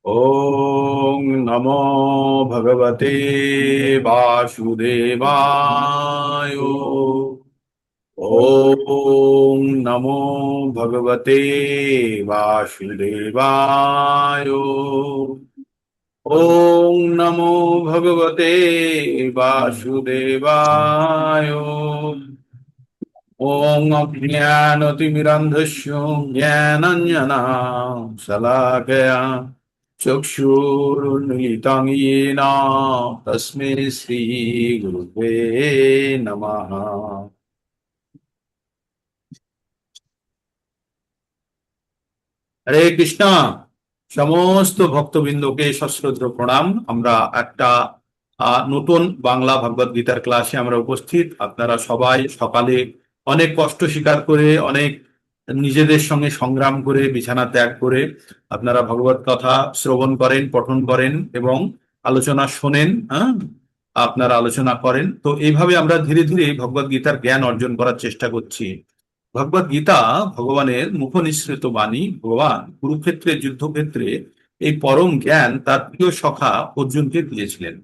ওং নমো ভগবতে বাসুদেবায়। ওং নমো ভগবতে বাসুদেবায়। ওং নমো ভগবতে বাসুদেবায়। ওং অজ্ঞানতিমিরান্ধস্য জ্ঞানাঞ্জনা শলাকয়া চক্ষুरुन्मीलितं येन তস্मै শ্রী গুরুবে নমঃ। হরে কৃষ্ণ। সমস্ত ভক্তবৃন্দকে সশ্রদ্ধ প্রণাম। আমরা একটা নতুন বাংলা ভগবদ গীতার ক্লাসে আমরা উপস্থিত। আপনারা সবাই সকালে অনেক কষ্ট স্বীকার করে, অনেক নিজেদের সঙ্গে সংগ্রাম করে, বিছানা ত্যাগ করে আপনারা ভগবত কথা শ্রবণ করেন, পঠন করেন এবং আলোচনা শোনেন। হ্যাঁ, আপনারা আলোচনা করেন। তো এইভাবে আমরা ধীরে ধীরে ভগবদ গীতার জ্ঞান অর্জন করার চেষ্টা করছি। ভগবদ গীতা ভগবানের মুখনিসৃত বাণী। ভগবান কুরুক্ষেত্রের যুদ্ধক্ষেত্রে এই পরম জ্ঞান তার প্রিয় সখা অর্জুনকে দিয়েছিলেন।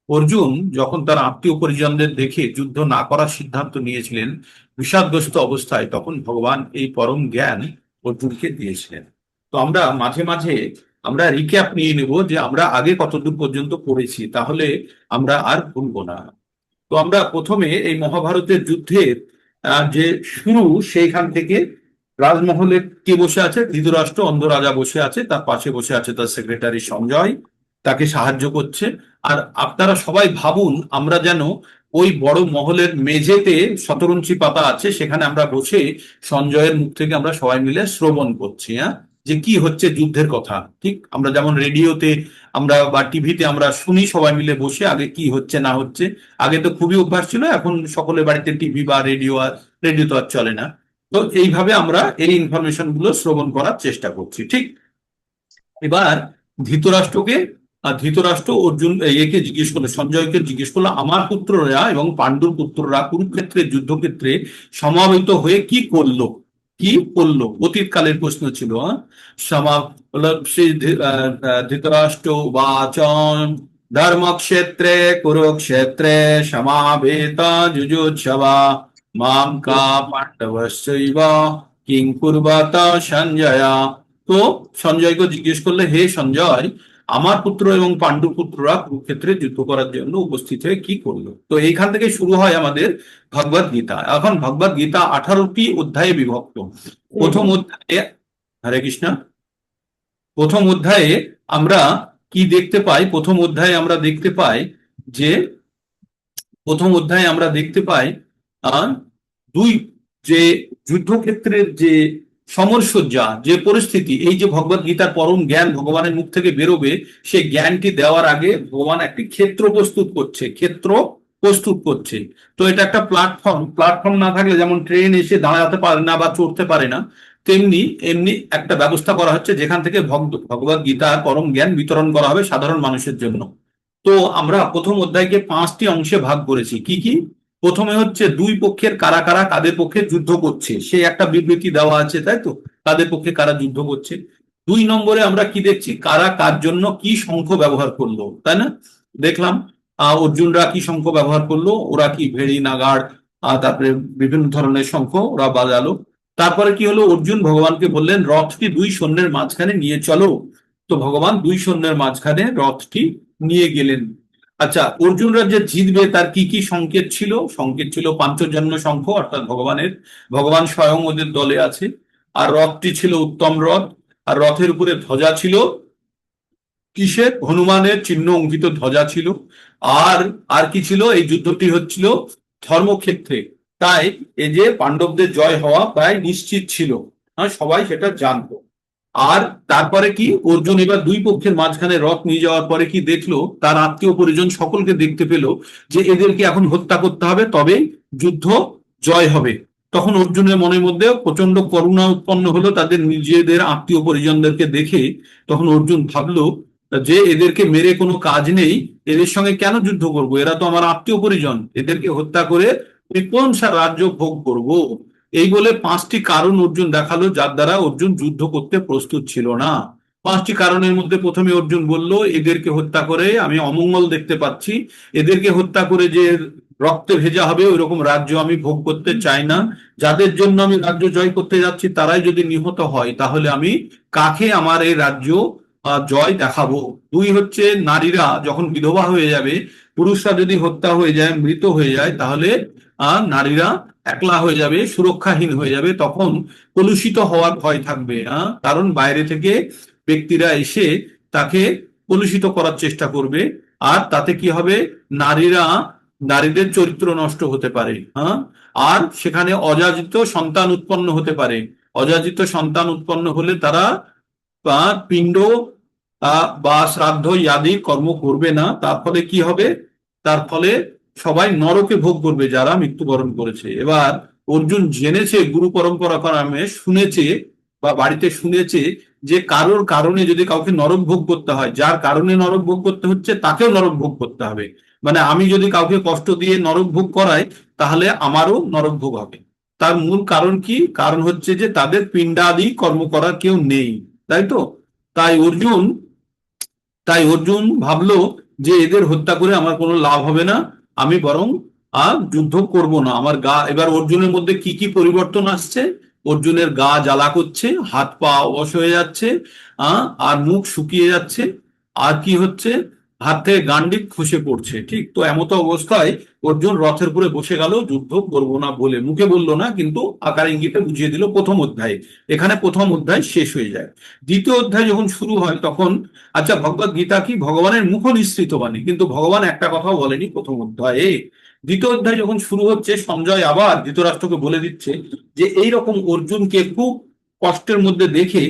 অর্জুন যখন তার আত্মীয় পরিজনদের দেখে যুদ্ধ না করার সিদ্ধান্ত নিয়েছিলেন বিষাদগ্রস্ত অবস্থায়, তখন ভগবান এই পরম জ্ঞান অর্জুনকে দিয়েছিলেন। তো আমরা মাঝে মাঝে আমরা রিক্যাপ নিয়ে নেব যে আমরা আগে কতদূর পর্যন্ত পড়েছি, তাহলে আমরা আর ভুলবো না। তো আমরা প্রথমে এই মহাভারতের যুদ্ধের যে শুরু, সেইখান থেকে রাজমহলে কে বসে আছে? ধৃতরাষ্ট্র অন্ধ রাজা বসে আছে, তার পাশে বসে আছে তার সেক্রেটারি সঞ্জয়, তাকে সাহায্য করছে। আর আপনারা সবাই ভাবুন, আমরা যেন ওই বড় মহলের মেঝেতে শতরঞ্চি পাতা আছে, সেখানে আমরা বসে সঞ্জয়ের মুখ থেকে আমরা সবাই মিলে শ্রবণ করছি। হ্যাঁ, যে কি হচ্ছে যুদ্ধের কথা। ঠিক আমরা যেমন রেডিওতে আমরা বা টিভিতে আমরা শুনি সবাই মিলে বসে, আগে কি হচ্ছে না হচ্ছে। আগে তো খুবই অভ্যাস ছিল, এখন সকলের বাড়িতে টিভি বা রেডিও, আর রেডিও তো আর চলে না। তো এইভাবে আমরা এই ইনফরমেশন গুলো শ্রবণ করার চেষ্টা করছি। ঠিক এবার ধৃতরাষ্ট্রকে ধৃতরাষ্ট্র অর্জুন একে জিজ্ঞেস করলো, সঞ্জয়কে জিজ্ঞেস করলো, আমার পুত্ররা এবং পাণ্ডুর পুত্ররা কুরুক্ষেত্রের যুদ্ধক্ষেত্রে সমাবেত হয়ে কি করলো? কি করলো? অতীতকালের প্রশ্ন ছিল। হ্যাঁ, সমা বললো, শ্রী ধৃতরাষ্ট্র বাচ ধর্মক্ষেত্রে কুরুক্ষেত্রে সমাবেত যুযুৎসবা মাম কা পাণ্ডবস্যৈব কিং কুর্বত সঞ্জয়। তো সঞ্জয়কে জিজ্ঞেস করলে, হে সঞ্জয়, আমার পুত্র এবং পাণ্ডু পুত্ররা কুরুক্ষেত্রে যুদ্ধ করার জন্য উপস্থিত হয়ে কি করলো? তো এইখান থেকে শুরু হয় আমাদের ভগবদ গীতা। এখন ভগবদ গীতা 18টি অধ্যায়ে বিভক্ত। প্রথম অধ্যায়ে, হরে কৃষ্ণ, প্রথম অধ্যায়ে আমরা কি দেখতে পাই? প্রথম অধ্যায়ে আমরা দেখতে পাই যে প্রথম অধ্যায়ে আমরা দেখতে পাই আহ দুই, যে যুদ্ধক্ষেত্রের যে সমরসজ্জা, যে পরিস্থিতি, এই যে ভগবদ গীতার পরম জ্ঞান ভগবানের মুখ থেকে বেরোবে, সেই জ্ঞানটি দেওয়ার আগে ভগবান একটি ক্ষেত্র প্রস্তুত করছে, ক্ষেত্র প্রস্তুত করছে। তো এটা একটা প্ল্যাটফর্ম। প্ল্যাটফর্ম না থাকলে যেমন ট্রেন এসে দাঁড়াতে পারে না বা চড়তে পারে না, তেমনি এমনি একটা ব্যবস্থা করা হচ্ছে যেখান থেকে ভগবদ গীতার পরম জ্ঞান বিতরণ করা হবে সাধারণ মানুষের জন্য। তো আমরা প্রথম অধ্যায়কে 5টি অংশে ভাগ করেছি। কি কি? প্রথমে হচ্ছে দুই পক্ষের কারা কারা কাদের পক্ষে যুদ্ধ করছে, সে একটা বিবৃতি দেওয়া আছে, তাই তো, কাদের পক্ষে কারা যুদ্ধ করছে। 2 নম্বরে আমরা কি দেখছি? কারা কার জন্য কি শঙ্খ ব্যবহার করলো, তাই না? দেখলাম অর্জুনরা কি শঙ্খ ব্যবহার করলো, ওরা কি ভেড়ি নাগাড় তারপরে বিভিন্ন ধরনের শঙ্খ ওরা বাজালো। তারপরে কি হলো? অর্জুন ভগবানকে বললেন, রথটি দুই সৈন্যের মাঝখানে নিয়ে চলো। তো ভগবান দুই সৈন্যের মাঝখানে রথটি নিয়ে গেলেন। আচ্ছা, অর্জুনরা যে জিতবে তার কি কি সংকেত ছিল? সংকেত ছিল পাঞ্চজন্য শঙ্খ, অর্থাৎ ভগবান স্বয়ং ওদের দলে আছে। আর রথটি ছিল উত্তম রথ। আর রথের উপরে ধ্বজা ছিল কিসের? হনুমানের চিহ্ন অঙ্কিত ধ্বজা ছিল। আর আর কি ছিল? এই যুদ্ধটি হচ্ছিল ধর্মক্ষেত্রে। তাই এই যে পাণ্ডবদের জয় হওয়া প্রায় নিশ্চিত ছিল। হ্যাঁ, সবাই সেটা জানতো। আর তারপরে কি? অর্জুন এবার দুই পক্ষের মাঝখানে রথ নিয়ে যাওয়ার পরে কি দেখলো? তার আত্মীয় পরিজন সকলকে দেখতে পেল যে এদেরকে এখন হত্যা করতে হবে, তবে যুদ্ধ জয় হবে। তখন অর্জুনের মনের মধ্যে প্রচন্ড করুণা উৎপন্ন হলো তাদের নিজেদের আত্মীয় পরিজনদেরকে দেখে। তখন অর্জুন ভাবলো যে এদেরকে মেরে কোনো কাজ নেই, এদের সঙ্গে কেন যুদ্ধ করব? এরা তো আমার আত্মীয় পরিজন, এদেরকে হত্যা করে আমি কোন রাজ্য ভোগ করব? এই বলে 5টি কারণ অর্জুন দেখালো যার দ্বারা অর্জুন যুদ্ধ করতে প্রস্তুত ছিল না। 5টি কারণের মধ্যে প্রথমে অর্জুন বলল, এদেরকে হত্যা করে আমি অমঙ্গল দেখতে পাচ্ছি, এদেরকে হত্যা করে যে রক্তে ভেজা হবে ওই রকম রাজ্য আমি ভোগ করতে চাই না, যাদের জন্য আমি রাজ্য জয় করতে যাচ্ছি তারাই যদি নিহত হয় তাহলে আমি কাকে আমার এই রাজ্য জয় দেখাবো। 2 হচ্ছে, নারীরা যখন বিধবা হয়ে যাবে, পুরুষরা যদি হত্যা হয়ে যায়, মৃত হয়ে যায়, তাহলে নারীরা একলা হয়ে যাবে, সুরক্ষাহীন হয়ে যাবে, তখন কলুষিত হওয়ার ভয় থাকবে। কারণ বাইরে থেকে ব্যক্তিরা এসে তাকে কলুষিত করার চেষ্টা করবে, আর তাতে কি হবে, নারীরা নারীদের চরিত্র নষ্ট হতে পারে। আর সেখানে অযাচিত সন্তান উৎপন্ন হতে পারে। অযাচিত সন্তান উৎপন্ন হলে তারা পিণ্ড বা শ্রাদ্ধ ইত্যাদি কর্ম করবে না। তার ফলে কি হবে, তার ফলে সবাই নরকে ভোগ করবে যারা মৃত্যুবরণ করেছে। এবার অর্জুন জেনেছে, গুরু পরম্পরা নামে শুনেছে বা বাড়িতে শুনেছে যে কারোর কারণে যদি কাউকে নরক ভোগ করতে হয়, যার কারণে নরক ভোগ করতে হচ্ছে তাকেও নরক ভোগ করতে হবে। মানে আমি যদি কাউকে কষ্ট দিয়ে নরক ভোগ করাই তাহলে আমারও নরক ভোগ হবে। তার মূল কারণ কি? কারণ হচ্ছে যে তাদের পিণ্ডাদি কর্ম করার কেউ নেই, তাই তো। তাই অর্জুন তাই অর্জুন ভাবলো যে এদের হত্যা করে আমার কোনো লাভ হবে না, আমি বরং যুদ্ধ করব না। আমার গা, এবার অর্জুনের মধ্যে কি কি পরিবর্তন আসছে, অর্জুনের গা জ্বালা করছে, হাত পা অবশ হয়ে যাচ্ছে, আর মুখ শুকিয়ে যাচ্ছে, আর কি হচ্ছে, হাত থেকে গান্ডিব খসে পড়ছে। ঠিক তো এমতো অবস্থায় অর্জুন রথের উপরে বসে গেল, যুদ্ধ করব না বলে। মুখে বললো না, কিন্তু আকার ইঙ্গিতে বুঝিয়ে দিল প্রথম অধ্যায়ে। এখানে প্রথম অধ্যায় শেষ হয়ে যায়। দ্বিতীয় অধ্যায় যখন শুরু হয় তখন, আচ্ছা, ভগবত গীতা কি ভগবানের মুখ নিঃসৃত বাণী, কিন্তু ভগবান একটা কথাও বলেনি প্রথম অধ্যায়ে। দ্বিতীয় অধ্যায় যখন শুরু হচ্ছে, সঞ্জয় আবার ধৃতরাষ্ট্রকে বলে দিচ্ছে যে এই রকম অর্জুনকে খুব কষ্টের মধ্যে দেখে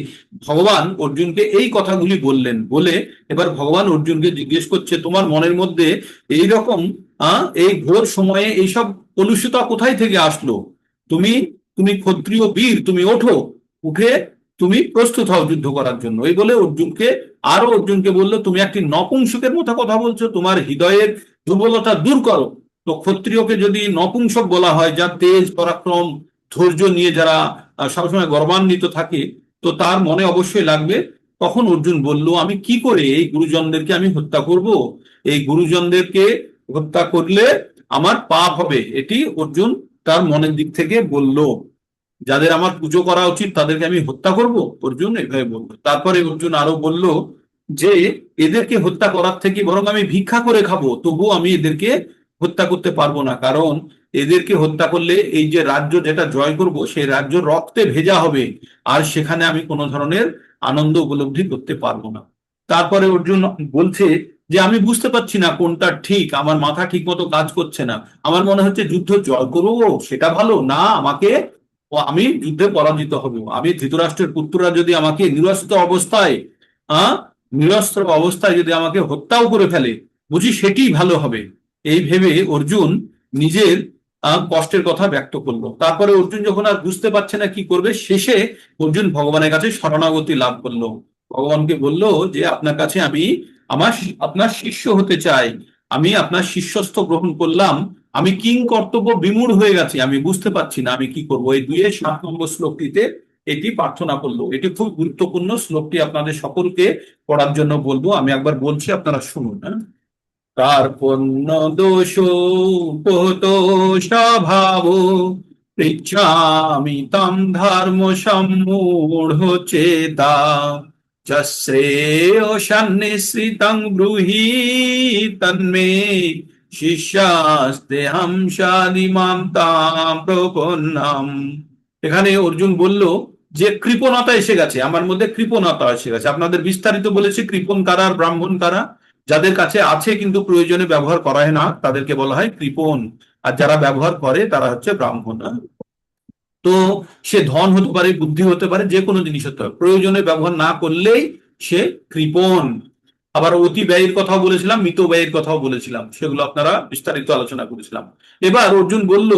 ভগবান অর্জুনকে এই কথাগুলি বললেন। বলে এবার ভগবান অর্জুনকে জিজ্ঞেস করছে, তোমার মনের মধ্যে এই রকম এই ঘোর সময়ে এইসব কলুষিতা কোথায় থেকে আসলো? তুমি তুমি ক্ষত্রিয় বীর, তুমি ওঠো, উঠে তুমি প্রস্তুত হও যুদ্ধ করার জন্য। এই বলে অর্জুনকে, আরো অর্জুনকে বললো, তুমি একটি নপুংসকের মতো কথা বলছো, তোমার হৃদয়ের দুর্বলতা দূর করো। তো ক্ষত্রিয়কে যদি নপুংসক বলা হয়, যার তেজ পরাক্রম ধৈর্য নিয়ে যারা সবসময় গর্বান্বিত থাকে, তো তার মনে অবশ্যই লাগবে। তখন অর্জুন বলল, আমি কি করে এই গুরুজনদেরকে আমি হত্যা করব? এই গুরুজনদেরকে হত্যা করলে আমার পাপ হবে, এটি অর্জুন তার মনের দিক থেকে বলল। যাদের আমার পুজো করা উচিত তাদেরকে আমি হত্যা করব, অর্জুন এভাবে বলল। তারপরে অর্জুন আরো বলল যে এদেরকে হত্যা করার থেকে বরং আমি ভিক্ষা করে খাবো, তবুও আমি এদেরকে হত্যা করতে পারবো না। কারণ এদেরকে হত্যা করলে এই যে রাজ্য যেটা জয় করব সেই রাজ্য রক্তে ভেজা হবে, আর সেখানে আমি কোনো ধরনের আনন্দ উপলব্ধি করতে পারবো না। তারপরে অর্জুন বলছে যে আমি বুঝতে পারছি না কোনটা ঠিক, আমার মাথা ঠিক মতো কাজ করছে না। আমার মনে হচ্ছে যুদ্ধ জয় করবো সেটা ভালো না, আমাকে আমি যুদ্ধে পরাজিত হব। আমি ধৃতরাষ্ট্রের পুত্ররা যদি আমাকে নিরস্ত্র অবস্থায় নিরস্ত্র অবস্থায় যদি আমাকে হত্যাও করে ফেলে, বুঝি সেটি ভালো হবে। এই ভেবে অর্জুন নিজের কষ্টের কথা ব্যক্ত করলো। তারপরে অর্জুন যখন আর বুঝতে পারছে না কি করবে, শেষে অর্জুন ভগবানের কাছে শরণাগতি লাভ করলো। ভগবানকে বলল যে আপনার কাছে আমি আমার আপনার শিষ্য হতে চাই, আমি আপনার শিষ্যত্ব গ্রহণ করলাম, আমি কিং কর্তব্য বিমূঢ় হয়ে গেছি, আমি বুঝতে পারছি না আমি কি করবো। এই 2-7 নম্বর শ্লোকটিতে এটি প্রার্থনা করলো। এটি খুব গুরুত্বপূর্ণ শ্লোকটি, আপনাদের সকলকে পড়ার জন্য বলবো। আমি একবার বলছি, আপনারা শুনুন। কার্পণ্য দোষ উপহত স্বভাব, পৃচ্ছামি তম ধর্ম সম্মূঢ় চেতা, শ্রেয় সন্নিশ্রিতং ব্রূহি তন্মে, শিষ্যাস্তেহং শাদিমাম তাম প্রপন্নম। এখানে অর্জুন বলল যে কৃপণতা এসে গেছে, আমার মধ্যে কৃপণতা এসে গেছে। আপনাদের বিস্তারিত বলেছে কৃপণ কারা আর ব্রাহ্মণ কারা। যাদের কাছে আছে কিন্তু প্রয়োজনে ব্যবহার করা হয় না তাদেরকে বলা হয় কৃপণ, আর যারা ব্যবহার করে তারা হচ্ছে ব্রাহ্মণ। তো সে ধন হতে পারে, বুদ্ধি হতে পারে, যে কোনো জিনিস হতে পারে, প্রয়োজনে ব্যবহার না করলেই সে কৃপণ। আবার অতি ব্যয়ের কথাও বলেছিলাম, মিত ব্যয়ের কথাও বলেছিলাম, সেগুলো আপনারা বিস্তারিত আলোচনা করেছিলাম। এবার অর্জুন বলল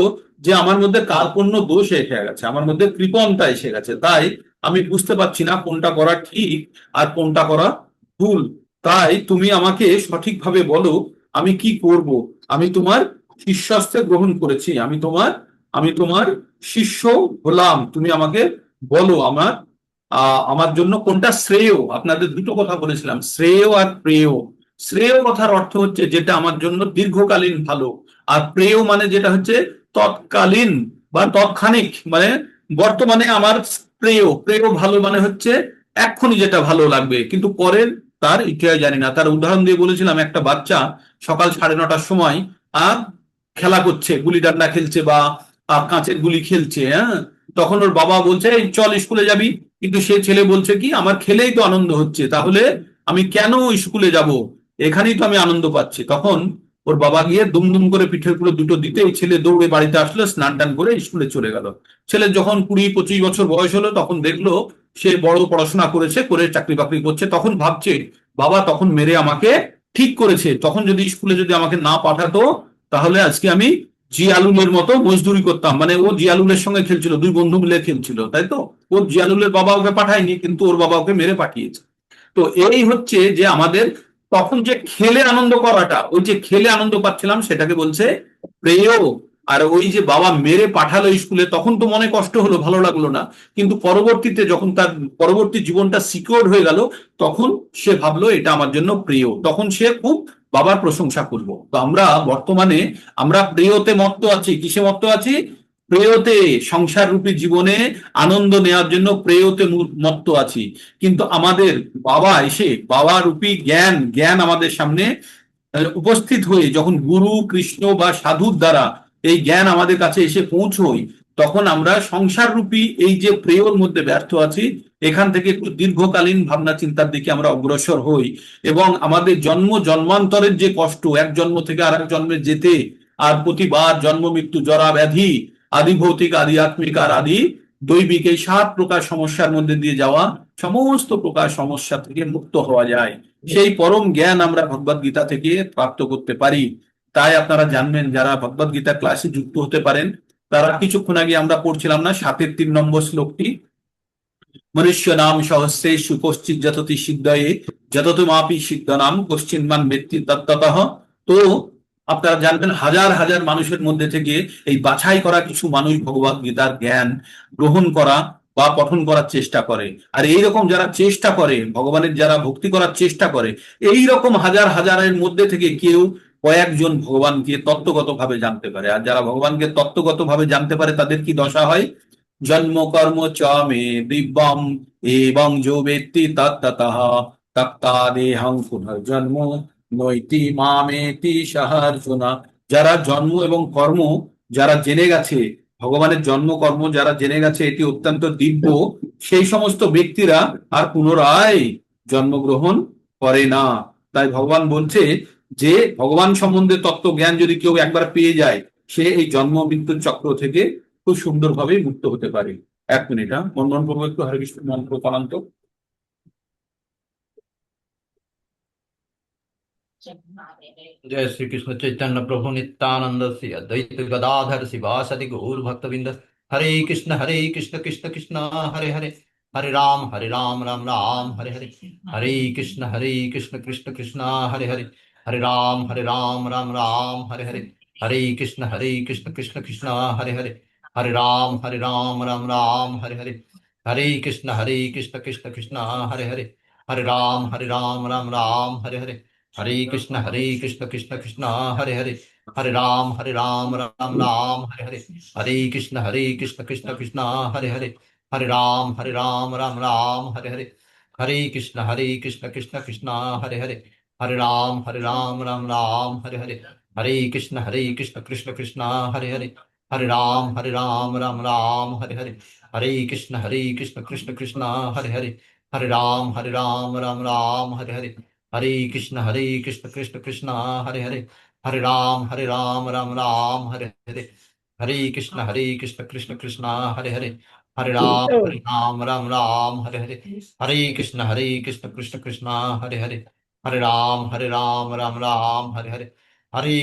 যে আমার মধ্যে কার্পণ্য দোষ এসে গেছে, আমার মধ্যে কৃপণতা এসে গেছে, তাই আমি বুঝতে পারছি না কোনটা করা ঠিক আর কোনটা করা ভুল। তাই তুমি আমাকে সঠিকভাবে বলো আমি কি করব। আমি তোমার শিষ্যাস্ত্রে গ্রহণ করেছি, আমি তোমার শিষ্য হলাম, তুমি আমাকে বলো আমার আমার জন্য কোনটা শ্রেয়। আপনাদের দুটো কথা বলেছিলাম, শ্রেয় আর প্রেয়। শ্রেয় কথার অর্থ হচ্ছে যেটা আমার জন্য দীর্ঘকালীন ভালো, আর প্রেয় মানে যেটা হচ্ছে তৎকালীন বা তৎক্ষণিক, মানে বর্তমানে আমার প্রেয়। প্রেয় ভালো মানে হচ্ছে এক্ষুনি যেটা ভালো লাগবে, কিন্তু পরের তার ইতিহাস জানি না। তার উদাহরণ দিয়ে বলেছিলাম, একটা বাচ্চা সকাল 9:30টার সময় আহ খেলা করছে, গুলি ডান্ডা খেলছে বা কাঁচের গুলি খেলছে, হ্যাঁ। তখন ওর বাবা বলছে, "এই চল স্কুলে যাবি।" কিন্তু সে ছেলে বলছে কি, আমার খেলেই তো আনন্দ হচ্ছে, তাহলে আমি কেন স্কুলে যাব, এখানেই তো আমি আনন্দ পাচ্ছি। তখন ওর বাবা গিয়ে দুমদুম করে পিঠের পুরো দুটো দিতে এই ছেলে দৌড়ে বাড়িতে আসলো, স্নান টান করে স্কুলে চলে গেল। ছেলের যখন 20-25 বছর বয়স হলো, তখন দেখলো সে বড় পড়াশোনা করেছে, করে চাকরি বাকরি করছে। তখন ভাবছে, বাবা তখন মেরে আমাকে ঠিক করেছে, তখন যদি স্কুলে যদি আমাকে না পাঠাতো, তাহলে আজকে আমি জিয়ালুলের মতো মজদুরি করতাম। মানে ও জিয়ালুলের সঙ্গে খেলছিল, দুই বন্ধু মিলে খেলছিল, তাই তো। ওর জিয়ালুলের বাবা ওকে পাঠায়নি, কিন্তু ওর বাবা ওকে মেরে পাঠিয়েছে। তো এই হচ্ছে যে আমাদের তখন যে খেলে আনন্দ করাটা, ওই যে খেলে আনন্দ পাচ্ছিলাম, সেটাকে বলছে প্রেয়। আর ওই যে বাবা মেরে পাঠালো স্কুলে, তখন তো মনে কষ্ট হলো, ভালো লাগলো না। কিন্তু পরবর্তীতে যখন তার পরবর্তী জীবনটা সিকিউর হয়ে গেল, তখন সে ভাবলো এটা আমার জন্য প্রিয়, তখন সে খুব বাবার প্রশংসা করবো। তো আমরা বর্তমানে আমরা প্রেয়তে মত্ত আছি। কিসে মত্ত আছি? প্রেয়তে। সংসার রূপী জীবনে আনন্দ নেওয়ার জন্য প্রেয়তে মত্ত আছি। কিন্তু আমাদের বাবা এসে, বাবা রূপী জ্ঞান, জ্ঞান আমাদের সামনে উপস্থিত হয়ে যখন গুরু কৃষ্ণ বা সাধুর দ্বারা এই জ্ঞান আমাদের কাছে এসে পৌঁছই, তখন আমরা সংসার রূপী এই যে প্রেয়র মধ্যে ব্যর্থ আছি, এখান থেকে একটু দীর্ঘকালীন ভাবনা চিন্তার দিকে আমরা অগ্রসর হই। এবং আমাদের জন্ম জন্মান্তরের যে কষ্ট, এক জন্ম থেকে আর এক জন্মে যেতে, আর প্রতিবার জন্ম মৃত্যু জরা ব্যাধি, আদি ভৌতিক আদি আত্মিক আর আদি দৈবিক, এই 7 প্রকার সমস্যার মধ্যে দিয়ে যাওয়া, সমস্ত প্রকার সমস্যা থেকে মুক্ত হওয়া যায়। সেই পরম জ্ঞান আমরা ভগবদ গীতা থেকে প্রাপ্ত করতে পারি। তাই আপনারা জানবেন, যারা ভগবদ গীতা ক্লাসে যুক্ত হতে পারেন, তারা কিছুক্ষণ আগে আমরা পড়ছিলাম না 7-এর 3 নম্বর শ্লোকটি, মনুষ্য নাম সহস্রেষু কশ্চিৎ যততি সিদ্ধয়ে যততমাপি সিদ্ধনাম কশ্চিন্মান ব্যক্তি তত্ত্বতঃ। তো আপনারা জানবেন, হাজার হাজার মানুষের মধ্যে থেকে এই বাছাই করা কিছু মানুষ ভগবদ গীতার জ্ঞান গ্রহণ করা বা পঠন করার চেষ্টা করে। আর এইরকম যারা চেষ্টা করে, ভগবানের যারা ভক্তি করার চেষ্টা করে, এই রকম হাজার হাজারের মধ্যে থেকে কেউ কয়েকজন ভগবানকে তত্ত্বগত ভাবে জানতে পারে। আর যারা ভগবানকে তত্ত্বগত ভাবে জানতে পারে, তাদের কি দশা হয়? জন্ম কর্ম চ মে দিব্যম এবং যো বেত্তি তত্ততঃ তত্তাদেহং পুনর্জন্ম নৈতি মামেতি সহার্জুনা। যারা জন্ম এবং কর্ম, যারা জেনে গেছে, ভগবানের জন্ম কর্ম যারা জেনে গেছে এটি অত্যন্ত দিব্য, সেই সমস্ত ব্যক্তিরা আর পুনরায় জন্মগ্রহণ করে না। তাই ভগবান বলছে যে ভগবান সম্বন্ধে তত্ত্ব জ্ঞান যদি কেউ একবার পেয়ে যায়, সে এই জন্ম মৃত্যুর চক্র থেকে খুব সুন্দরভাবে মুক্ত হতে পারে। 1 মিনিট, মন্ডন প্রভু একটু হরে কৃষ্ণ মন্ত্র পড়ান্ত। जय श्री कृष्ण चैतन्य प्रभु नित्यानंद श्री अद्वैत गदाधर शिवासदि गौर भक्तविंद। हरे कृष्ण कृष्ण कृष्ण हरे हरे, हरे राम राम राम हरे हरे, हरे कृष्ण कृष्ण कृष्ण हरे हरे, हरे राम राम राम हरे हरे, हरे कृष्ण कृष्ण कृष्ण हरे हरे, हरे राम राम राम हरे हरे, हरे कृष्ण कृष्ण कृष्ण हरे हरे, हरे राम राम राम हरे हरे, हरे कृष्ण कृष्ण कृष्ण हरे हरे, हरे राम राम राम हरे हरे, हरे कृष्ण कृष्ण कृष्ण हरे हरे, हरे राम राम राम हरे हरे, हरे कृष्ण कृष्ण कृष्ण हरे हरे, हरे राम राम राम हरे हरे, हरे कृष्ण कृष्ण कृष्ण हरे हरे, हरे राम राम राम हरे हरे, हरे कृष्ण कृष्ण कृष्ण हरे हरे, हरे राम राम राम हरे हरे, हरे कृष्ण कृष्ण कृष्ण हरे हरे, हरे राम राम राम हरे हरे, हरे कृष्ण कृष्ण कृष्ण हरे हरे, हरे राम राम राम हरे हरे, हरे कृष्ण कृष्ण कृष्ण हरे हरे, हरे राम राम राम हरे हरे, हरे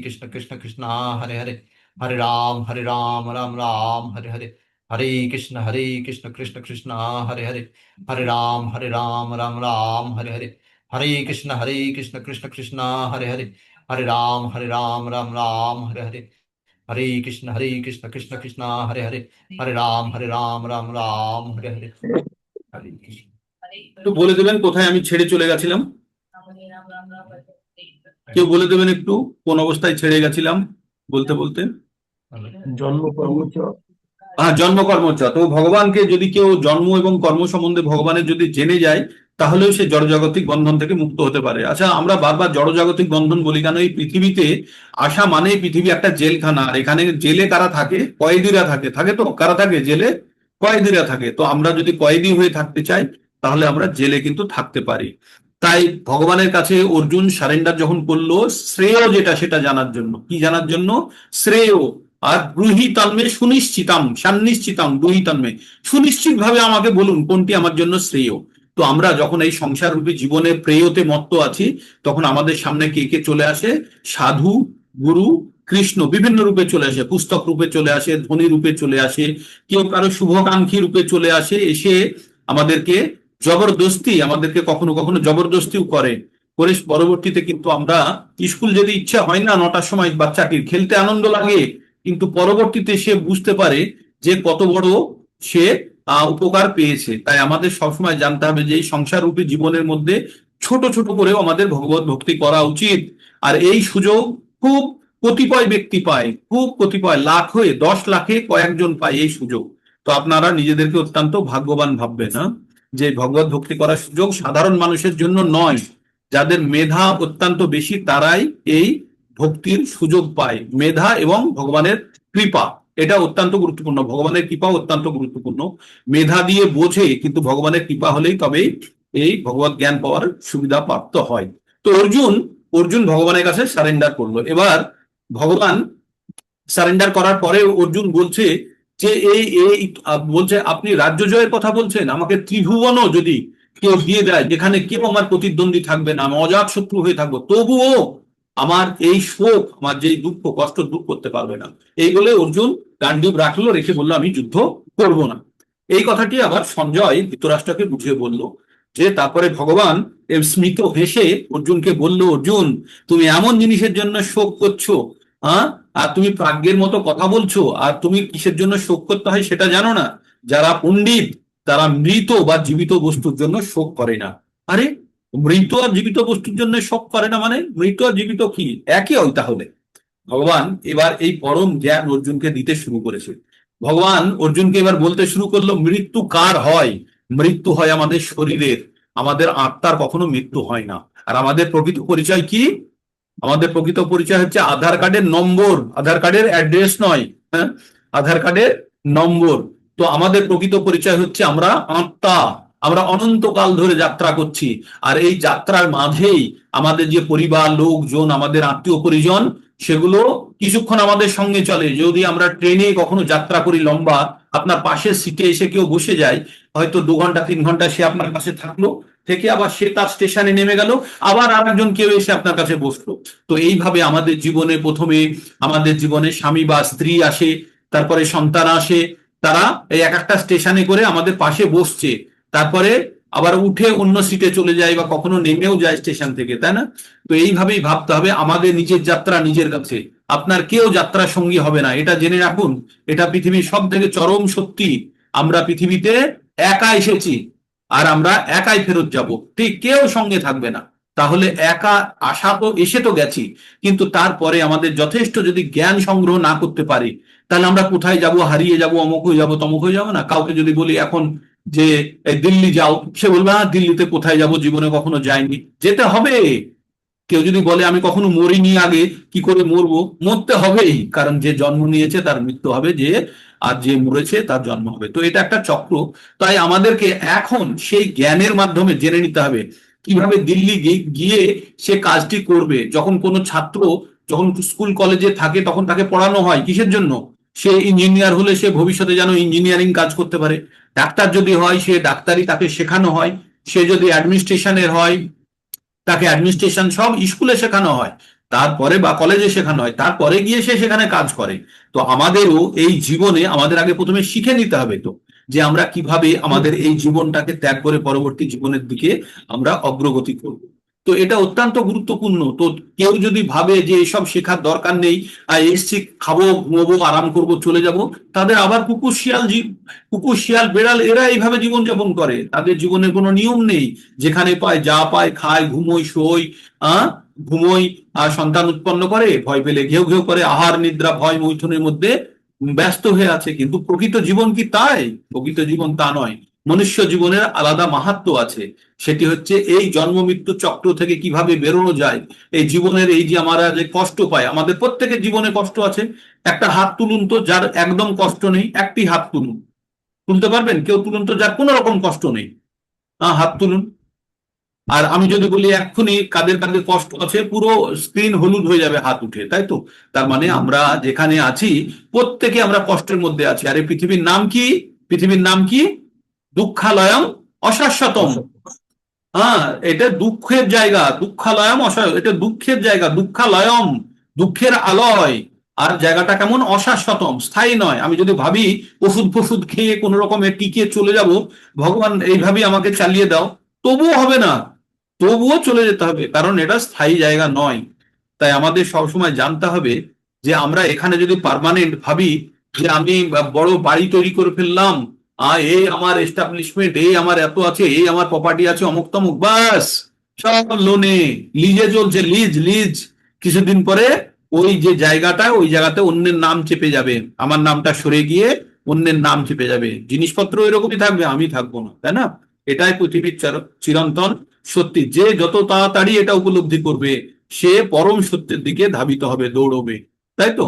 कृष्ण कृष्ण कृष्ण हरे हरे, हरे राम राम राम हरे हरे, हरे कृष्ण कृष्ण कृष्ण हरे हरे, हरे राम राम राम हरे हरे, हरे कृष्ण कृष्ण कृष्ण हरे हरे, हरे राम राम राम हरे हरे, हरे कृष्ण कृष्ण कृष्ण हरे हरे, हरे राम राम राम हरे हरे। हरे कृष्ण। একটু বলে দেবেন কোথায় আমি ছেড়ে চলে গেছিলাম? কেউ বলে দেবেন একটু কোন অবস্থায় ছেড়ে গেছিলাম বলতে বলতে? জন্ম কর্মচ হ্যাঁ, জন্মকর্মচ। তো ভগবানকে যদি কেউ জন্ম এবং কর্ম সম্বন্ধে ভগবানের যদি জেনে যায়, তাহলেও সে জড়জাগতিক বন্ধন থেকে মুক্ত হতে পারে। আচ্ছা, আমরা বারবার জড়জাগতিক বন্ধন বলি কেন? এই পৃথিবীতে আসা মানে পৃথিবী একটা জেলখানা, আর এখানে জেলে কারা থাকে? কয়েদিরা থাকে। থাকে তো কারা থাকে জেলে? কয়েদিরা থাকে। তো আমরা যদি কয়েদি হয়ে থাকতে চাই, তাহলে আমরা জেলে কিন্তু থাকতে পারি। তাই ভগবানের কাছে অর্জুন সারেন্ডার যখন করলো, শ্রেয় যেটা সেটা জানার জন্য। কি জানার জন্য? শ্রেয়। আর ব্রূহি তন্মে সুনিশ্চিতাম, সান্নিশ্চিতাম ব্রূহি তন্মে, সুনিশ্চিত ভাবে আমাকে বলুন কোনটি আমার জন্য শ্রেয়। তো আমরা যখন এই সংসার রূপী জীবনে প্রেয়তে মত্ত আছি, তখন আমাদের সামনে কে কে চলে আসে? সাধু, গুরু, কৃষ্ণ বিভিন্ন রূপে চলে আসে। পুস্তক রূপে চলে আসে, ধ্বনি রূপে চলে আসে, কেউ কারো শুভকাঙ্ক্ষী রূপে চলে আসে। এসে আমাদেরকে জবরদস্তি, আমাদেরকে কখনো কখনো জবরদস্তিও করে। করে পরবর্তীতে কিন্তু আমরা, স্কুল যদি ইচ্ছা হয় না 9টার সময় বাচ্চাটির, খেলতে আনন্দ লাগে, কিন্তু পরবর্তীতে সে বুঝতে পারে যে কত বড় সে উপকার পেয়েছে। তাই আমাদের সবসময় জানতে হবে যে এই সংসার রূপী জীবনের মধ্যে ছোট ছোট করেও আমাদের ভগবত ভক্তি করা উচিত। আর এই সুযোগ খুব কতিপয় ব্যক্তি পায়, খুব কতিপয়, লাখ হয়ে 10 লাখে কয়েকজন পায় এই সুযোগ। তো আপনারা নিজেদেরকে অত্যন্ত ভাগ্যবান ভাববেন, হ্যাঁ, যে ভগবত ভক্তি করার সুযোগ সাধারণ মানুষের জন্য নয়। যাদের মেধা অত্যন্ত বেশি তারাই এই ভক্তির সুযোগ পায়। মেধা এবং ভগবানের কৃপা, এটা অত্যন্ত গুরুত্বপূর্ণ। ভগবানের কৃপা অত্যন্ত গুরুত্বপূর্ণ। মেধা দিয়ে বোঝে, কিন্তু ভগবানের কৃপা হলেই তবেই এই ভগবত জ্ঞান পাওয়ার সুবিধা প্রাপ্ত হয়। তো অর্জুন অর্জুন ভগবানের কাছে সারেন্ডার করলো। এবার ভগবান সারেন্ডার করার পরে অর্জুন বলছে যে এই এই বলছে, আপনি রাজ্য জয়ের কথা বলছেন, আমাকে ত্রিভুবনও যদি কেউ দিয়ে দেয়, যেখানে কেউ আমার প্রতিদ্বন্দ্বী থাকবে না, আমি অজাত শত্রু হয়ে থাকবো, তবুও আমার এই শোক, আমার যে দুঃখ কষ্ট দূর করতে পারবে না। এই বলে অর্জুন গান্ডীব রাখলো, রেখে বললো আমি যুদ্ধ করব না। এই কথাটি আবার সঞ্জয় ধৃতরাষ্ট্রকে বুঝিয়ে বলল। যে তারপরে ভগবান স্মিত হেসে অর্জুনকে বলল, অর্জুন তুমি এমন জিনিসের জন্য শোক করছো, হ্যাঁ, আর তুমি প্রাজ্ঞের মতো কথা বলছো, আর তুমি কিসের জন্য শোক করতে হয় সেটা জানো না? যারা পণ্ডিত তারা মৃত বা জীবিত বস্তুর জন্য শোক করে না। আরে, মৃত আর জীবিত বস্তুর জন্য শোক করে না মানে মৃত আর জীবিত কি একই হয় তাহলে? ভগবান এবার এই পরম জ্ঞান অর্জুনকে দিতে শুরু করেছে। ভগবান অর্জুনকে এবার বলতে শুরু করলো, মৃত্যু কার হয়? মৃত্যু হয় আমাদের শরীরের, আমাদের আত্মার কখনো মৃত্যু হয় না। আর আমাদের প্রকৃত পরিচয় কি? আমাদের প্রকৃত পরিচয় হচ্ছে আধার কার্ডের নম্বর, আধার কার্ডের অ্যাড্রেস নয়, হ্যাঁ, আধার কার্ডের নম্বর। তো আমাদের প্রকৃত পরিচয় হচ্ছে আমরা আত্মা। আমরা অনন্তকাল ধরে যাত্রা করছি, আর এই যাত্রার মাঝেই আমাদের যে পরিবার, লোকজন, আমাদের আত্মীয় পরিজন, সেগুলো কিছুক্ষণ আমাদের সঙ্গে চলে। যদি আমরা ট্রেনে কখনো যাত্রা করি লম্বা, আপনার পাশের সিটে এসে কেউ বসে যায়, হয়তো 2 ঘন্টা 3 ঘন্টা সে আপনার কাছে থাকলো, থেকে আবার সে তার স্টেশনে নেমে গেল, আবার আরেকজন কেউ এসে আপনার কাছে বসলো। তো এইভাবে আমাদের জীবনে প্রথমে আমাদের জীবনে স্বামী বা স্ত্রী আসে, তারপরে সন্তান আসে, তারা এই এক একটা স্টেশনে করে আমাদের পাশে বসছে, তারপরে আবার উঠে অন্য সিটে চলে যায় বা কখনো নেমেও যায় স্টেশন থেকে, তাই না? তো এইভাবেই ভাবতে হবে, আমাদের নিজের যাত্রা নিজের কাছে, আপনার কেউ যাত্রা সঙ্গী হবে না, এটা জেনে রাখুন। এটা পৃথিবীর সব থেকে চরম সত্যি। আমরা পৃথিবীতে একা এসেছি, আর আমরা একাই ফেরত যাব, ঠিক কেউ সঙ্গে থাকবে না। তাহলে একা আসা তো, এসে তো গেছি, কিন্তু তারপরে আমাদের যথেষ্ট যদি জ্ঞান সংগ্রহ না করতে পারি, তাহলে আমরা কোথায় যাব? হারিয়ে যাব, অমুক হয়ে যাবো, তমুক হয়ে যাবো না? কাউকে যদি বলি এখন যে দিল্লি যাও, সে বলবে হ্যাঁ দিল্লিতে কোথায় যাব, জীবনে কখনো যায়নি, যেতে হবে। কেউ যদি বলে আমি কখনো মরিনি আগে, কি করে মরবো? মরতে হবেই, কারণ যে জন্ম নিয়েছে তার মৃত্যু হবে, যে আর যে মরেছে তার জন্ম হবে। তো এটা একটা চক্র। তাই আমাদেরকে এখন সেই জ্ঞানের মাধ্যমে জেনে নিতে হবে কিভাবে দিল্লি গিয়ে সে কাজটি করবে। যখন কোনো ছাত্র যখন স্কুল কলেজে থাকে, তখন তাকে পড়ানো হয় কিসের জন্য? সে ইঞ্জিনিয়ার হলে সে ভবিষ্যতে যেন ইঞ্জিনিয়ারিং কাজ করতে পারে। ডাক্তার যদি হয়, সে ডাক্তারি তাকে শেখানো হয়। সে যদি অ্যাডমিনিস্ট্রেশনের হয়, তাকে অ্যাডমিনিস্ট্রেশন সব স্কুলে শেখানো হয়, তারপরে বা কলেজে শেখানো হয়, তারপরে গিয়ে সে সেখানে কাজ করে। তো আমাদেরও এই জীবনে আমাদের আগে প্রথমে শিখে নিতে হবে তো, যে আমরা কিভাবে আমাদের এই জীবনটাকে ত্যাগ করে পরবর্তী জীবনের দিকে আমরা অগ্রগতি করব। তো এটা অত্যন্ত গুরুত্বপূর্ণ। তো কেউ যদি ভাবে যে এসব শেখার দরকার নেই, আর এসছি খাবো ঘুমোবো আরাম করব চলে যাব, তাদের আবার কুকুর শিয়াল বেড়াল এরা এইভাবে জীবনযাপন করে, তাদের জীবনের কোনো নিয়ম নেই, যেখানে পায় যা পায় খায়, ঘুমোয় শোয়, আহ ঘুমোয় আর সন্তান উৎপন্ন করে, ভয় পেলে ঘেউ ঘেউ করে, আহার নিদ্রা ভয় মৈথুনের মধ্যে ব্যস্ত হয়ে আছে। কিন্তু প্রকৃত জীবন কি তাই? প্রকৃত জীবন তা নয়। মনুষ্য জীবনের আলাদা মাহাত্ম্য আছে, সেটি হচ্ছে এই জন্ম মৃত্যু চক্র থেকে কিভাবে বেরোনো যায়। এই জীবনের এই যে আমরা যে কষ্ট পাই, আমাদের প্রত্যেকের জীবনে কষ্ট আছে। একটা হাত তুলুন তো যার একদম কষ্ট নেই, একটি হাত তুলুন, তুলতে পারবেন? কেউ তুলুন তো যার কোনো রকম কষ্ট নেই, হাত তুলুন। আর আমি যদি বলি এক্ষুনি কাদের কাদের কষ্ট আছে, পুরো স্ক্রিন হলুদ হয়ে যাবে হাত উঠে, তাই তো? তার মানে আমরা যেখানে আছি প্রত্যেকে আমরা কষ্টের মধ্যে আছি। আর এই পৃথিবীর নাম কি? পৃথিবীর নাম কি? দুঃখালয়ম অশাশ্বতম। হ্যাঁ, এটা দুঃখের জায়গা, দুঃখালয়ম অসহায়, এটা দুঃখের জায়গা, দুঃখালয়ম, দুঃখের আলয়। আর জায়গাটা কেমন? অশাশ্বতম, স্থায়ী নয়। আমি যদি ভাবি ওষুধ ফষুধ খেয়ে কোন রকমে টিকে চলে যাব, ভগবান এইভাবে আমাকে চালিয়ে দাও, তবুও হবে না, তবুও চলে যেতে হবে, কারণ এটা স্থায়ী জায়গা নয়। তাই আমাদের সবসময় জানতে হবে যে আমরা এখানে যদি পার্মানেন্ট ভাবি যে আমি বড় বাড়ি তৈরি করে ফেললাম, এই আমার এস্টাবলিশমেন্ট, এই আমার এত আছে, এই আমার প্রপার্টি আছে, অমুক তমুক, বাস সব লোনে লিজে চলছে, লিজ লিজ। কিছুদিন পরে ওই যে জায়গাটা, ওই জায়গাতে অন্যের নাম চেপে যাবে, আমার নামটা সরে গিয়ে অন্যের নাম চেপে যাবে, জিনিসপত্র এরকমই থাকবে, আমি থাকবো না, তাই না? এটাই পৃথিবীর চিরন্তন সত্যি। যে যত তাড়াতাড়ি এটা উপলব্ধি করবে, সে পরম সত্যের দিকে ধাবিত হবে, দৌড়বে, তাই তো?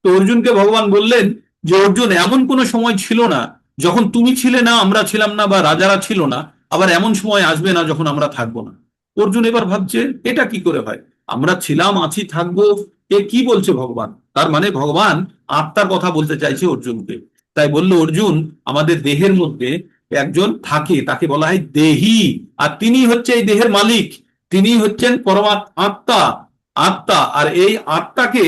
তো অর্জুনকে ভগবান বললেন যে অর্জুন, এমন কোনো সময় ছিল না যখন তুমি ছিলে না, আমরা ছিলাম না, বা রাজারা ছিল না, আবার এমন সময় আসবে না যখন আমরা থাকবো না। অর্জুন এবার ভাবছে এটা কি করে হয়, আমরা ছিলাম, আছি, থাকবো, এ কি বলছে ভগবান? তার মানে ভগবান আত্মার কথা বলতে চাইছে অর্জুনকে। তাই বললো, অর্জুন, আমাদের দেহের মধ্যে একজন থাকে, তাকে বলা হয় দেহি, আর তিনি হচ্ছে এই দেহের মালিক, তিনি হচ্ছেন আত্মা। আত্মা, আর এই আত্মাকে,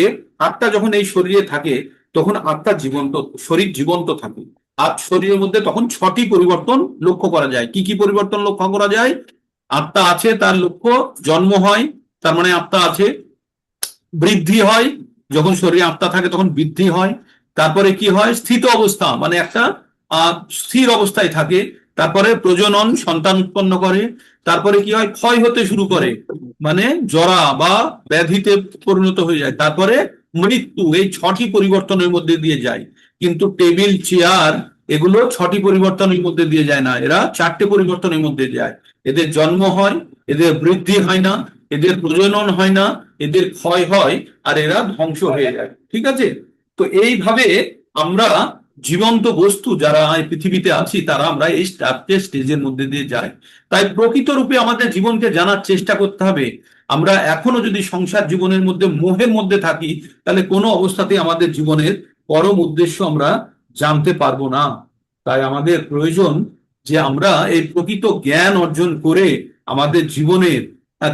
আত্মা যখন এই শরীরে থাকে তখন আত্মা জীবন্ত, শরীর জীবন্ত থাকে। আর শরীরের মধ্যে তখন 6টি পরিবর্তন লক্ষ্য করা যায়। কি কি পরিবর্তন লক্ষ্য করা যায়? আত্মা আছে, তার লক্ষ্য জন্ম হয়, তার মানে আত্মা আছে। বৃদ্ধি হয়, যখন শরীরে আত্মা থাকে তখন বৃদ্ধি হয়। তারপরে কি হয়? স্থিত অবস্থা, মানে একটা স্থির অবস্থায় থাকে। তারপরে প্রজনন, সন্তান উৎপন্ন করে। তারপরে কি হয়? ক্ষয় হতে শুরু করে, মানে জরা বা ব্যাধিতে পরিণত হয়ে যায়। তারপরে মৃত্যু। এই 6টি পরিবর্তনের মধ্যে দিয়ে যায়। কিন্তু টেবিল, চেয়ার, এগুলো 6টি পরিবর্তনের মধ্যে দিয়ে যায় না, এরা 4টে পরিবর্তনের মধ্যে যায়। এদের জন্ম হয়, এদের বৃদ্ধি হয় না, এদের প্রজনন হয় না, এদের ক্ষয় হয়, আর এরা ধ্বংস হয়ে যায়। ঠিক আছে? তো এইভাবে আমরা জীবন্ত বস্তু যারা এই পৃথিবীতে আছি, তারা আমরা এই 4টে স্টেজের মধ্যে দিয়ে যাই। তাই প্রকৃত রূপে আমাদের জীবনকে জানার চেষ্টা করতে হবে। আমরা এখনো যদি সংসার জীবনের মধ্যে মোহের মধ্যে থাকি, তাহলে কোনো অবস্থাতেই আমাদের জীবনের পরম উদ্দেশ্য আমরা জানতে পারবো না। তাই আমাদের প্রয়োজন যে আমরা এই প্রকৃত জ্ঞান অর্জন করে আমাদের জীবনের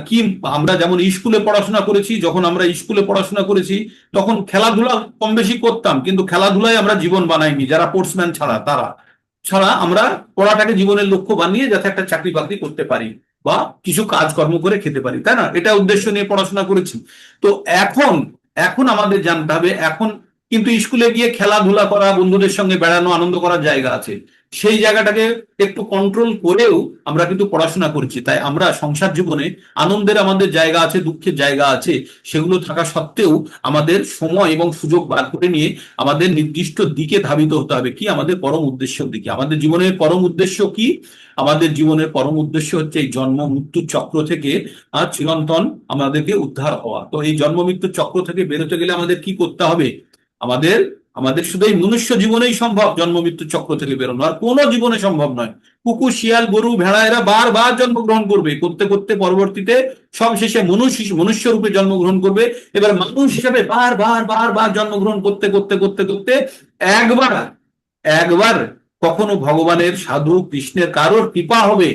কি, আমরা যেমন স্কুলে পড়াশোনা করেছি, যখন আমরা স্কুলে পড়াশোনা করেছি তখন খেলাধুলা কম বেশি করতাম, কিন্তু খেলাধুলায় আমরা জীবন বানাইনি, যারা স্পোর্টসম্যান ছাড়া, তারা ছাড়া আমরা পড়াটাকে জীবনের লক্ষ্য বানিয়ে যাতে একটা চাকরি বাকরি করতে পারি বা কিছু কাজকর্ম করে খেতে পারি, তাই না? এটা উদ্দেশ্য নিয়ে পড়াশোনা করেছি। তো এখন এখন আমাদের জানতে হবে, এখন কিন্তু স্কুলে গিয়ে খেলাধুলা করা, বন্ধুদের সঙ্গে বেড়ানো, আনন্দ করার জায়গা আছে, সেই জায়গাটাকে একটু কন্ট্রোল করেও আমরা কিন্তু পড়াশোনা করছি। তাই আমরা সংসার জীবনে আনন্দের আমাদের জায়গা আছে, দুঃখের জায়গা আছে, সেগুলো থাকা সত্ত্বেও আমাদের সময় এবং সুযোগ বার করে নিয়ে আমাদের নির্দিষ্ট দিকে ধাবিত হতে হবে, কি আমাদের পরম উদ্দেশ্যের দিকে। আমাদের জীবনের পরম উদ্দেশ্য কি? আমাদের জীবনের পরম উদ্দেশ্য হচ্ছে এই জন্ম মৃত্যুর চক্র থেকে চিরন্তন আমাদেরকে উদ্ধার হওয়া। তো এই জন্ম মৃত্যুর চক্র থেকে বেরোতে গেলে আমাদের কি করতে হবে? আমাদের আমাদের শুধু এই মনুষ্য জীবনেই সম্ভব জন্ম মৃত্যু চক্র থেকে বেরোনো, আর কোনো জীবনে সম্ভব নয়। কুকুর, শিয়াল, গরু, ভেড়া এরা বারবার জন্মগ্রহণ করবে, করতে করতে পরবর্তীতে সবশেষে মনুষ্য রূপে জন্মগ্রহণ করবে। এবার মানুষ হিসাবে বারবার জন্মগ্রহণ করতে করতে করতে করতে একবার একবার কখনো ভগবানের, সাধু কৃষ্ণের কারোর কৃপা হবে,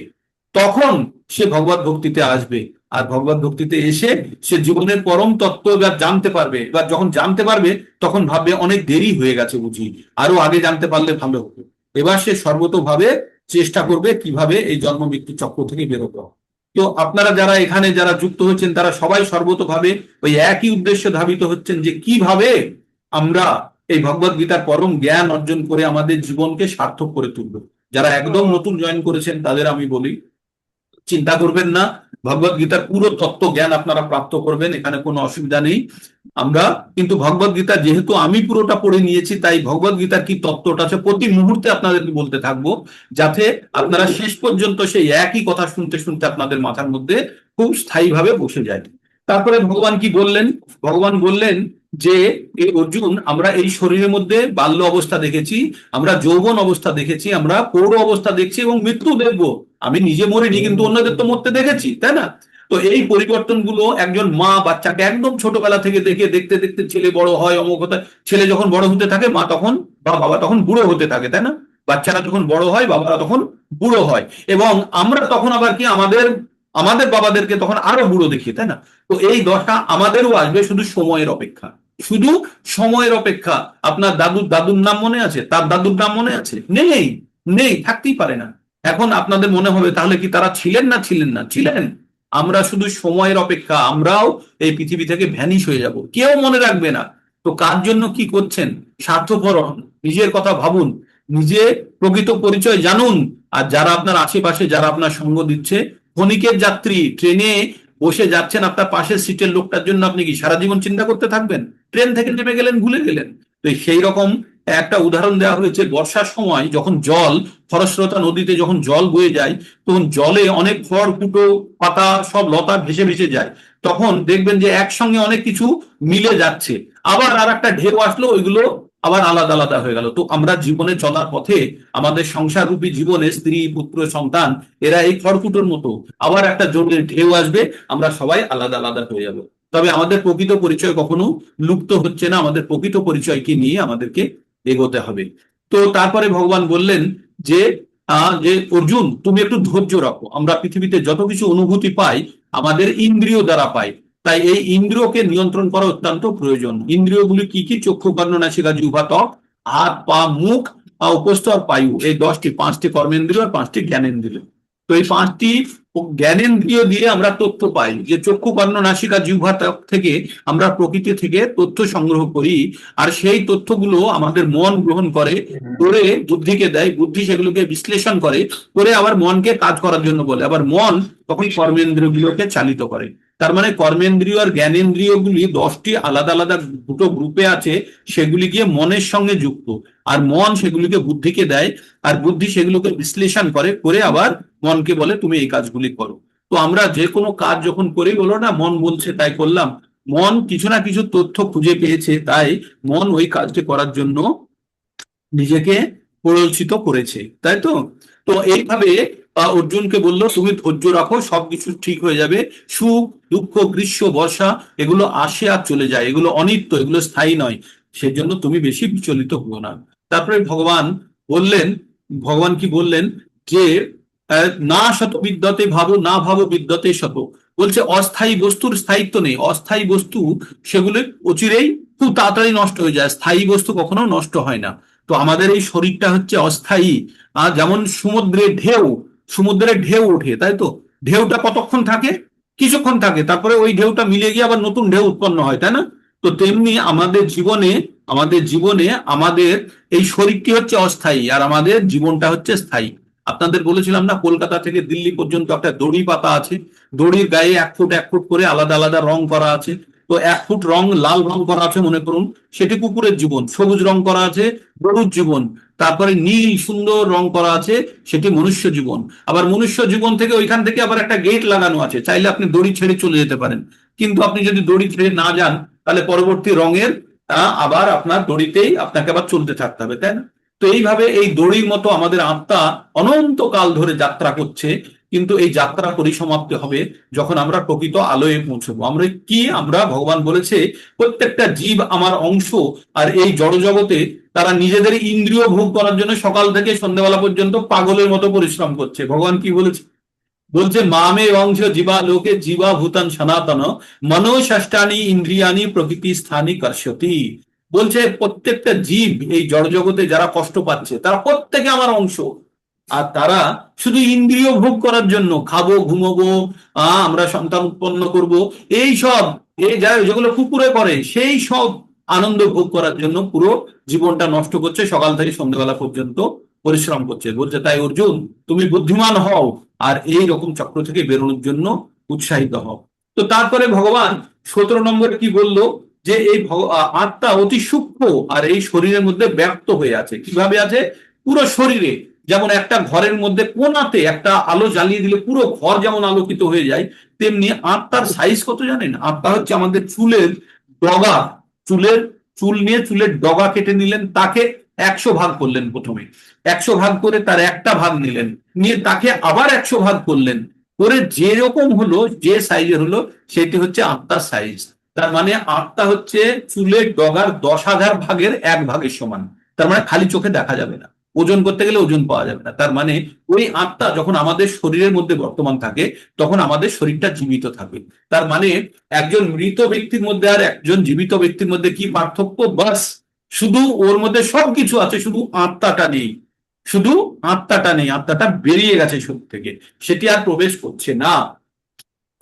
তখন সে ভগবত ভক্তিতে আসবে। আর ভগবত ভক্তিতে এসে সে জীবনের পরম তত্ত্ব এবার জানতে পারবে। এবার যখন জানতে পারবে তখন ভাববে অনেক দেরি হয়ে গেছে বুঝি, আরো আগে জানতে পারলে ভালো হতো। এবার সে সর্বতোভাবে চেষ্টা করবে কিভাবে এই জন্ম মৃত্যু চক্র থেকে বেরোতে হবে। তো আপনারা যারা এখানে যারা যুক্ত হয়েছেন তারা সবাই সর্বতোভাবে ওই একই উদ্দেশ্যে ধাবিত হচ্ছেন যে কিভাবে আমরা এই ভগবত গীতার পরম জ্ঞান অর্জন করে আমাদের জীবনকে সার্থক করে তুলব। যারা একদম নতুন জয়েন করেছেন তাদের আমি বলি, চিন্তা করবেন না, ভগবত গীতার পুরো তত্ত্ব জ্ঞান আপনারা প্রাপ্ত করবেন, এখানে কোনো অসুবিধা নেই। আমরা কিন্তু ভগবত গীতা যেহেতু আমি পুরোটা পড়ে নিয়েছি, তাই ভগবত গীতার কি তত্ত্বটা আছে প্রতি মুহূর্তে আপনাদেরকে বলতে থাকবো, যাতে আপনারা শেষ পর্যন্ত সেই একই কথা শুনতে শুনতে আপনাদের মাথার মধ্যে খুব স্থায়ীভাবে বসে যায়। তারপরে ভগবান কি বললেন? ভগবান বললেন যে এই অর্জুন, আমরা এই শরীরের মধ্যে বাল্য অবস্থা দেখেছি, আমরা যৌবন অবস্থা দেখেছি, আমরা পৌর অবস্থা দেখছি এবং মৃত্যু দেখবো। আমি নিজে মরিনি, কিন্তু অন্যদের তো মরতে দেখেছি, তাই না? তো এই পরিবর্তনগুলো একজন মা বাচ্চাকে একদম ছোটবেলা থেকে দেখে দেখতে দেখতে ছেলে বড় হয়, অমুক হতে, ছেলে যখন বড় হতে থাকে মা তখন বা বাবা তখন বুড়ো হতে থাকে, তাই না? বাচ্চারা যখন বড় হয় বাবারা তখন বুড়ো হয়, এবং আমরা তখন আবার কি আমাদের আমাদের বাবাদেরকে তখন আরো বুড়ো দেখি, তাই না? তো এই দশা আমাদেরও আসবে, শুধু সময়ের অপেক্ষা, শুধু সময়ের অপেক্ষা। আপনার দাদুর নাম মনে আছে? তার দাদুর নাম মনে আছে? নেই, নেই, থাকতেই পারে না। এখন আপনাদের মনে হবে তাহলে কি তারা ছিলেন না? ছিলেন না, ছিলেন। আমরা শুধু সময়ের অপেক্ষা, আমরাও এই পৃথিবী থেকে ভ্যানিশ হয়ে যাব, কেউ মনে রাখবে না। তো কার জন্য কি করছেন? স্বার্থপর হন, নিজের কথা ভাবুন, নিজে প্রকৃত পরিচয় জানুন। আর যারা আপনার আশেপাশে যারা আপনার সঙ্গ দিচ্ছে, ক্ষণিকের যাত্রী, ট্রেনে বসে যাচ্ছেন, আপনার পাশের সিটের লোকটার জন্য আপনি কি সারা জীবন চিন্তা করতে থাকবেন? ট্রেন থেকে নেমে গেলেন, ভুলে গেলেন। তো সেই রকম একটা উদাহরণ দেওয়া হয়েছে, বর্ষার সময় যখন জল, খরস্রোতা নদীতে যখন জল বয়ে যায়, তখন জলে অনেক খড় কুটো পাতা সব লতা ভেসে ভেসে যায়। তখন দেখবেন যে একসঙ্গে অনেক কিছু মিলে যাচ্ছে, আবার আর একটা ঢেউ আসলো, ওইগুলো আবার আলাদা আলাদা হয়ে গেল। তো আমরা জীবনে চলার পথে আমাদের সংসার রূপী জীবনে স্ত্রী পুত্র সন্তান এরা এই খড়কুটোর মতো, আবার একটা জোরের ঢেউ আসবে, আমরা সবাই আলাদা আলাদা হয়ে যাব। তবে আমাদের প্রকৃত পরিচয় কখনো লুপ্ত হচ্ছে না, আমাদের প্রকৃত পরিচয়কে নিয়ে আমাদেরকে এগোতে হবে। তো তারপরে ভগবান বললেন যে যে অর্জুন, তুমি একটু ধৈর্য রাখো। আমরা পৃথিবীতে যত কিছু অনুভূতি পাই আমাদের ইন্দ্রিয় দ্বারা পাই, তাই এই ইন্দ্রিয়কে নিয়ন্ত্রণ করা অত্যন্ত প্রয়োজন। ইন্দ্রিয়গুলি কি কি? চক্ষু কর্ণ নাসিকা জিহ্বা ত্বক, হাত পা মুখ উপস্থ আর পায়ু, এই 10টি, 5টি কর্মেন্দ্রিয় আর 5টি জ্ঞানেন্দ্রিয়। তো এই 5টি জ্ঞানেন্দ্রিয় দিয়ে আমরা তথ্য পাই, যে চক্ষু কর্ণ নাসিকা জিহ্বা ত্বক থেকে আমরা প্রকৃতি থেকে তথ্য সংগ্রহ করি, আর সেই তথ্যগুলো আমাদের মন গ্রহণ করে, করে বুদ্ধিকে দেয়, বুদ্ধি সেগুলোকে বিশ্লেষণ করে, করে আবার মনকে কাজ করার জন্য বলে, আবার মন তখন কর্মেন্দ্রিয়গুলোকে চালিত করে। তার মানে কর্মেন্দ্রিয় আর জ্ঞানেন্দ্রিয়গুলি 10টি আলাদা আলাদা দুটো গ্রুপে আছে, সেগুলি গিয়ে মনের সঙ্গে যুক্ত, আর মন সেগুলিকে বুদ্ধিকে দেয়, আর বুদ্ধি সেগুলোকে বিশ্লেষণ করে, করে আবার মনকে বলে তুমি এই কাজগুলি করো। তো আমরা যে কোনো কাজ যখন করি, বলো না মন বলছে তাই করলাম, মন কিছু না কিছু তথ্য খুঁজে পেয়েছে, তাই মন ওই কাজটি করার জন্য নিজেকে প্ররোচিত করেছে, তাই তো? তো এইভাবে অর্জুনকে বলল তুমি ধৈর্য রাখো, সবকিছু ঠিক হয়ে যাবে। সুখ দুঃখ গ্রীষ্ম বর্ষা এগুলো আসে আর চলে যায়, এগুলো অনিত্য, এগুলো স্থায়ী নয়, সেজন্য তুমি বেশি বিচলিত হও না। তারপরে ভগবান বললেন, ভগবান কি বললেন যে না শত বিদ্যতে ভাবো, না ভাবো বিদ্যতে শত। বলছে অস্থায়ী বস্তুর স্থায়িত্ব নেই, অস্থায়ী বস্তু সেগুলো অচিরেই খুব তাড়াতাড়ি নষ্ট হয়ে যায়, স্থায়ী বস্তু কখনো নষ্ট হয় না। তো আমাদের এই শরীরটা হচ্ছে অস্থায়ী। যেমন সমুদ্রের ঢেউ ওঠে, তাই তো? ঢেউটা কতক্ষণ থাকে? কিছুক্ষণ থাকে, তারপরে ওই ঢেউটা মিলে গিয়ে আবার নতুন ঢেউ উৎপন্ন হয়, তাই না? তো তেমনি আমাদের জীবনে আমাদের এই শরীরটি হচ্ছে অস্থায়ী, আর আমাদের জীবনটা হচ্ছে স্থায়ী। আপনাদের বলেছিলাম না, কলকাতা থেকে দিল্লি পর্যন্ত একটা দড়ি পাতা আছে, দড়ির গায়ে 1 ফুট 1 ফুট করে আলাদা আলাদা রং করা আছে। তো 1 ফুট রং লাল রং করা আছে মনে করুন, সেটি কুকুরের জীবন। সবুজ রং করা আছে গরুর জীবন। তারপরে নীল সুন্দর রং করা আছে, সেটি মনুষ্য জীবন। আবার মনুষ্য জীবন থেকে ওইখান থেকে আবার একটা গেট লাগানো আছে, চাইলে আপনি দড়ি ছেড়ে চলে যেতে পারেন। কিন্তু আপনি যদি দড়ি ছেড়ে না যান, তাহলে পরবর্তী রঙের আবার আপনার দড়িতেই আপনাকে আবার চলতে থাকতে হবে, তাই না? তো এইভাবে এই দড়ির মতো আমাদের আত্মা অনন্তকাল ধরে যাত্রা করছে, কিন্তু এই যাত্রা পরিসমাপ্তি হবে যখন আমরা প্রকৃত আলোয় পৌঁছবো। আমরা ভগবান বলেছে প্রত্যেকটা জীব আমার অংশ, আর এই জড়জগতে তারা নিজেদের ইন্দ্রিয় ভোগ করার জন্য সকাল থেকে সন্ধ্যাবেলা পর্যন্ত পাগলের মতো পরিশ্রম করছে। ভগবান কি বলেছে? বলছে মামে অংশ জীবা লোকে জীবা ভূতান সনাতন মনোষষ্ঠানি ইন্দ্রিয়ানি প্রকৃতি স্থানী কর্ষতি। বলছে প্রত্যেকটা জীব এই জড়জগতে যারা কষ্ট পাচ্ছে তারা প্রত্যেকে আমার অংশ, আর তারা শুধু ইন্দ্রিয় ভোগ করার জন্য, খাবো, ঘুমোবো, আমরা সন্তান উৎপন্ন করব, এই সব, যেগুলো কুকুরে করে সেই সব আনন্দ ভোগ করার জন্য পুরো জীবনটা নষ্ট করছে, সকাল থেকে সন্ধ্যাবেলা পর্যন্ত পরিশ্রম করছে। বলছে তাই অর্জুন, তুমি বুদ্ধিমান হও আর এই রকম চক্র থেকে বেরোনোর জন্য উৎসাহিত হও। তো তারপরে ভগবান 17 নম্বরে কি বললো, যে এই আত্মা অতি সূক্ষ্ম আর এই শরীরের মধ্যে ব্যক্ত হয়ে আছে। কিভাবে আছে? পুরো শরীরে, যেমন একটা ঘরের মধ্যে কোণাতে একটা আলো জ্বালিয়ে দিলে পুরো ঘর যেমন আলোকিত হয়ে যায়, তেমনি আত্মার সাইজ কত জানেন? আত্মা হচ্ছে আমাদের চুলের ডগা। চুল নিয়ে চুলের ডগা কেটে নিলেন, তাকে 100 ভাগ করলেন। প্রথমে 100 ভাগ করে তার একটা ভাগ নিলেন, নিয়ে তাকে আবার 100 ভাগ করলেন, করে যেরকম হলো, যে সাইজের হলো, সেটি হচ্ছে আত্মার সাইজ। তার মানে আত্মা হচ্ছে চুলের ডগার 10,000 ভাগের 1 ভাগের সমান। তার মানে খালি চোখে দেখা যাবে না, ওজন করতে গেলে ওজন পাওয়া যাবে না। তার মানে ওই আত্মা যখন আমাদের শরীরের মধ্যে বর্তমান থাকে, তখন আমাদের শরীরটা জীবিত থাকে। তার মানে একজন মৃত ব্যক্তির মধ্যে আর একজন জীবিত ব্যক্তির মধ্যে কি পার্থক্য? বাস শুধু ওর মধ্যে সবকিছু আছে, শুধু আত্মাটা নেই। শুধু আত্মাটা নেই, আত্মাটা বেরিয়ে গেছে শরীর থেকে, সেটি আর প্রবেশ করছে না।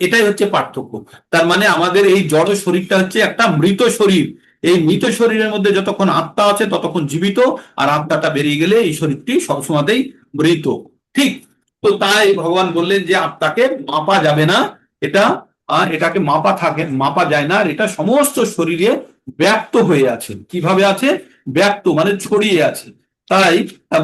এটাই হচ্ছে পার্থক্য। তার মানে আমাদের এই জড় শরীরটা হচ্ছে একটা মৃত শরীর। এই মৃত শরীরের মধ্যে যতক্ষণ আত্মা আছে ততক্ষণ জীবিত, আর আত্মাটা বেরিয়ে গেলে এই শরীরটি সবসময়তেই মৃত। ঠিক। তো তাই ভগবান বললেন যে আত্মাকে মাপা যাবে না, এটা এটাকে মাপা যায় না, আর এটা সমস্ত শরীরে ব্যক্ত হয়ে আছে। কিভাবে আছে? ব্যক্ত মানে ছড়িয়ে আছে। তাই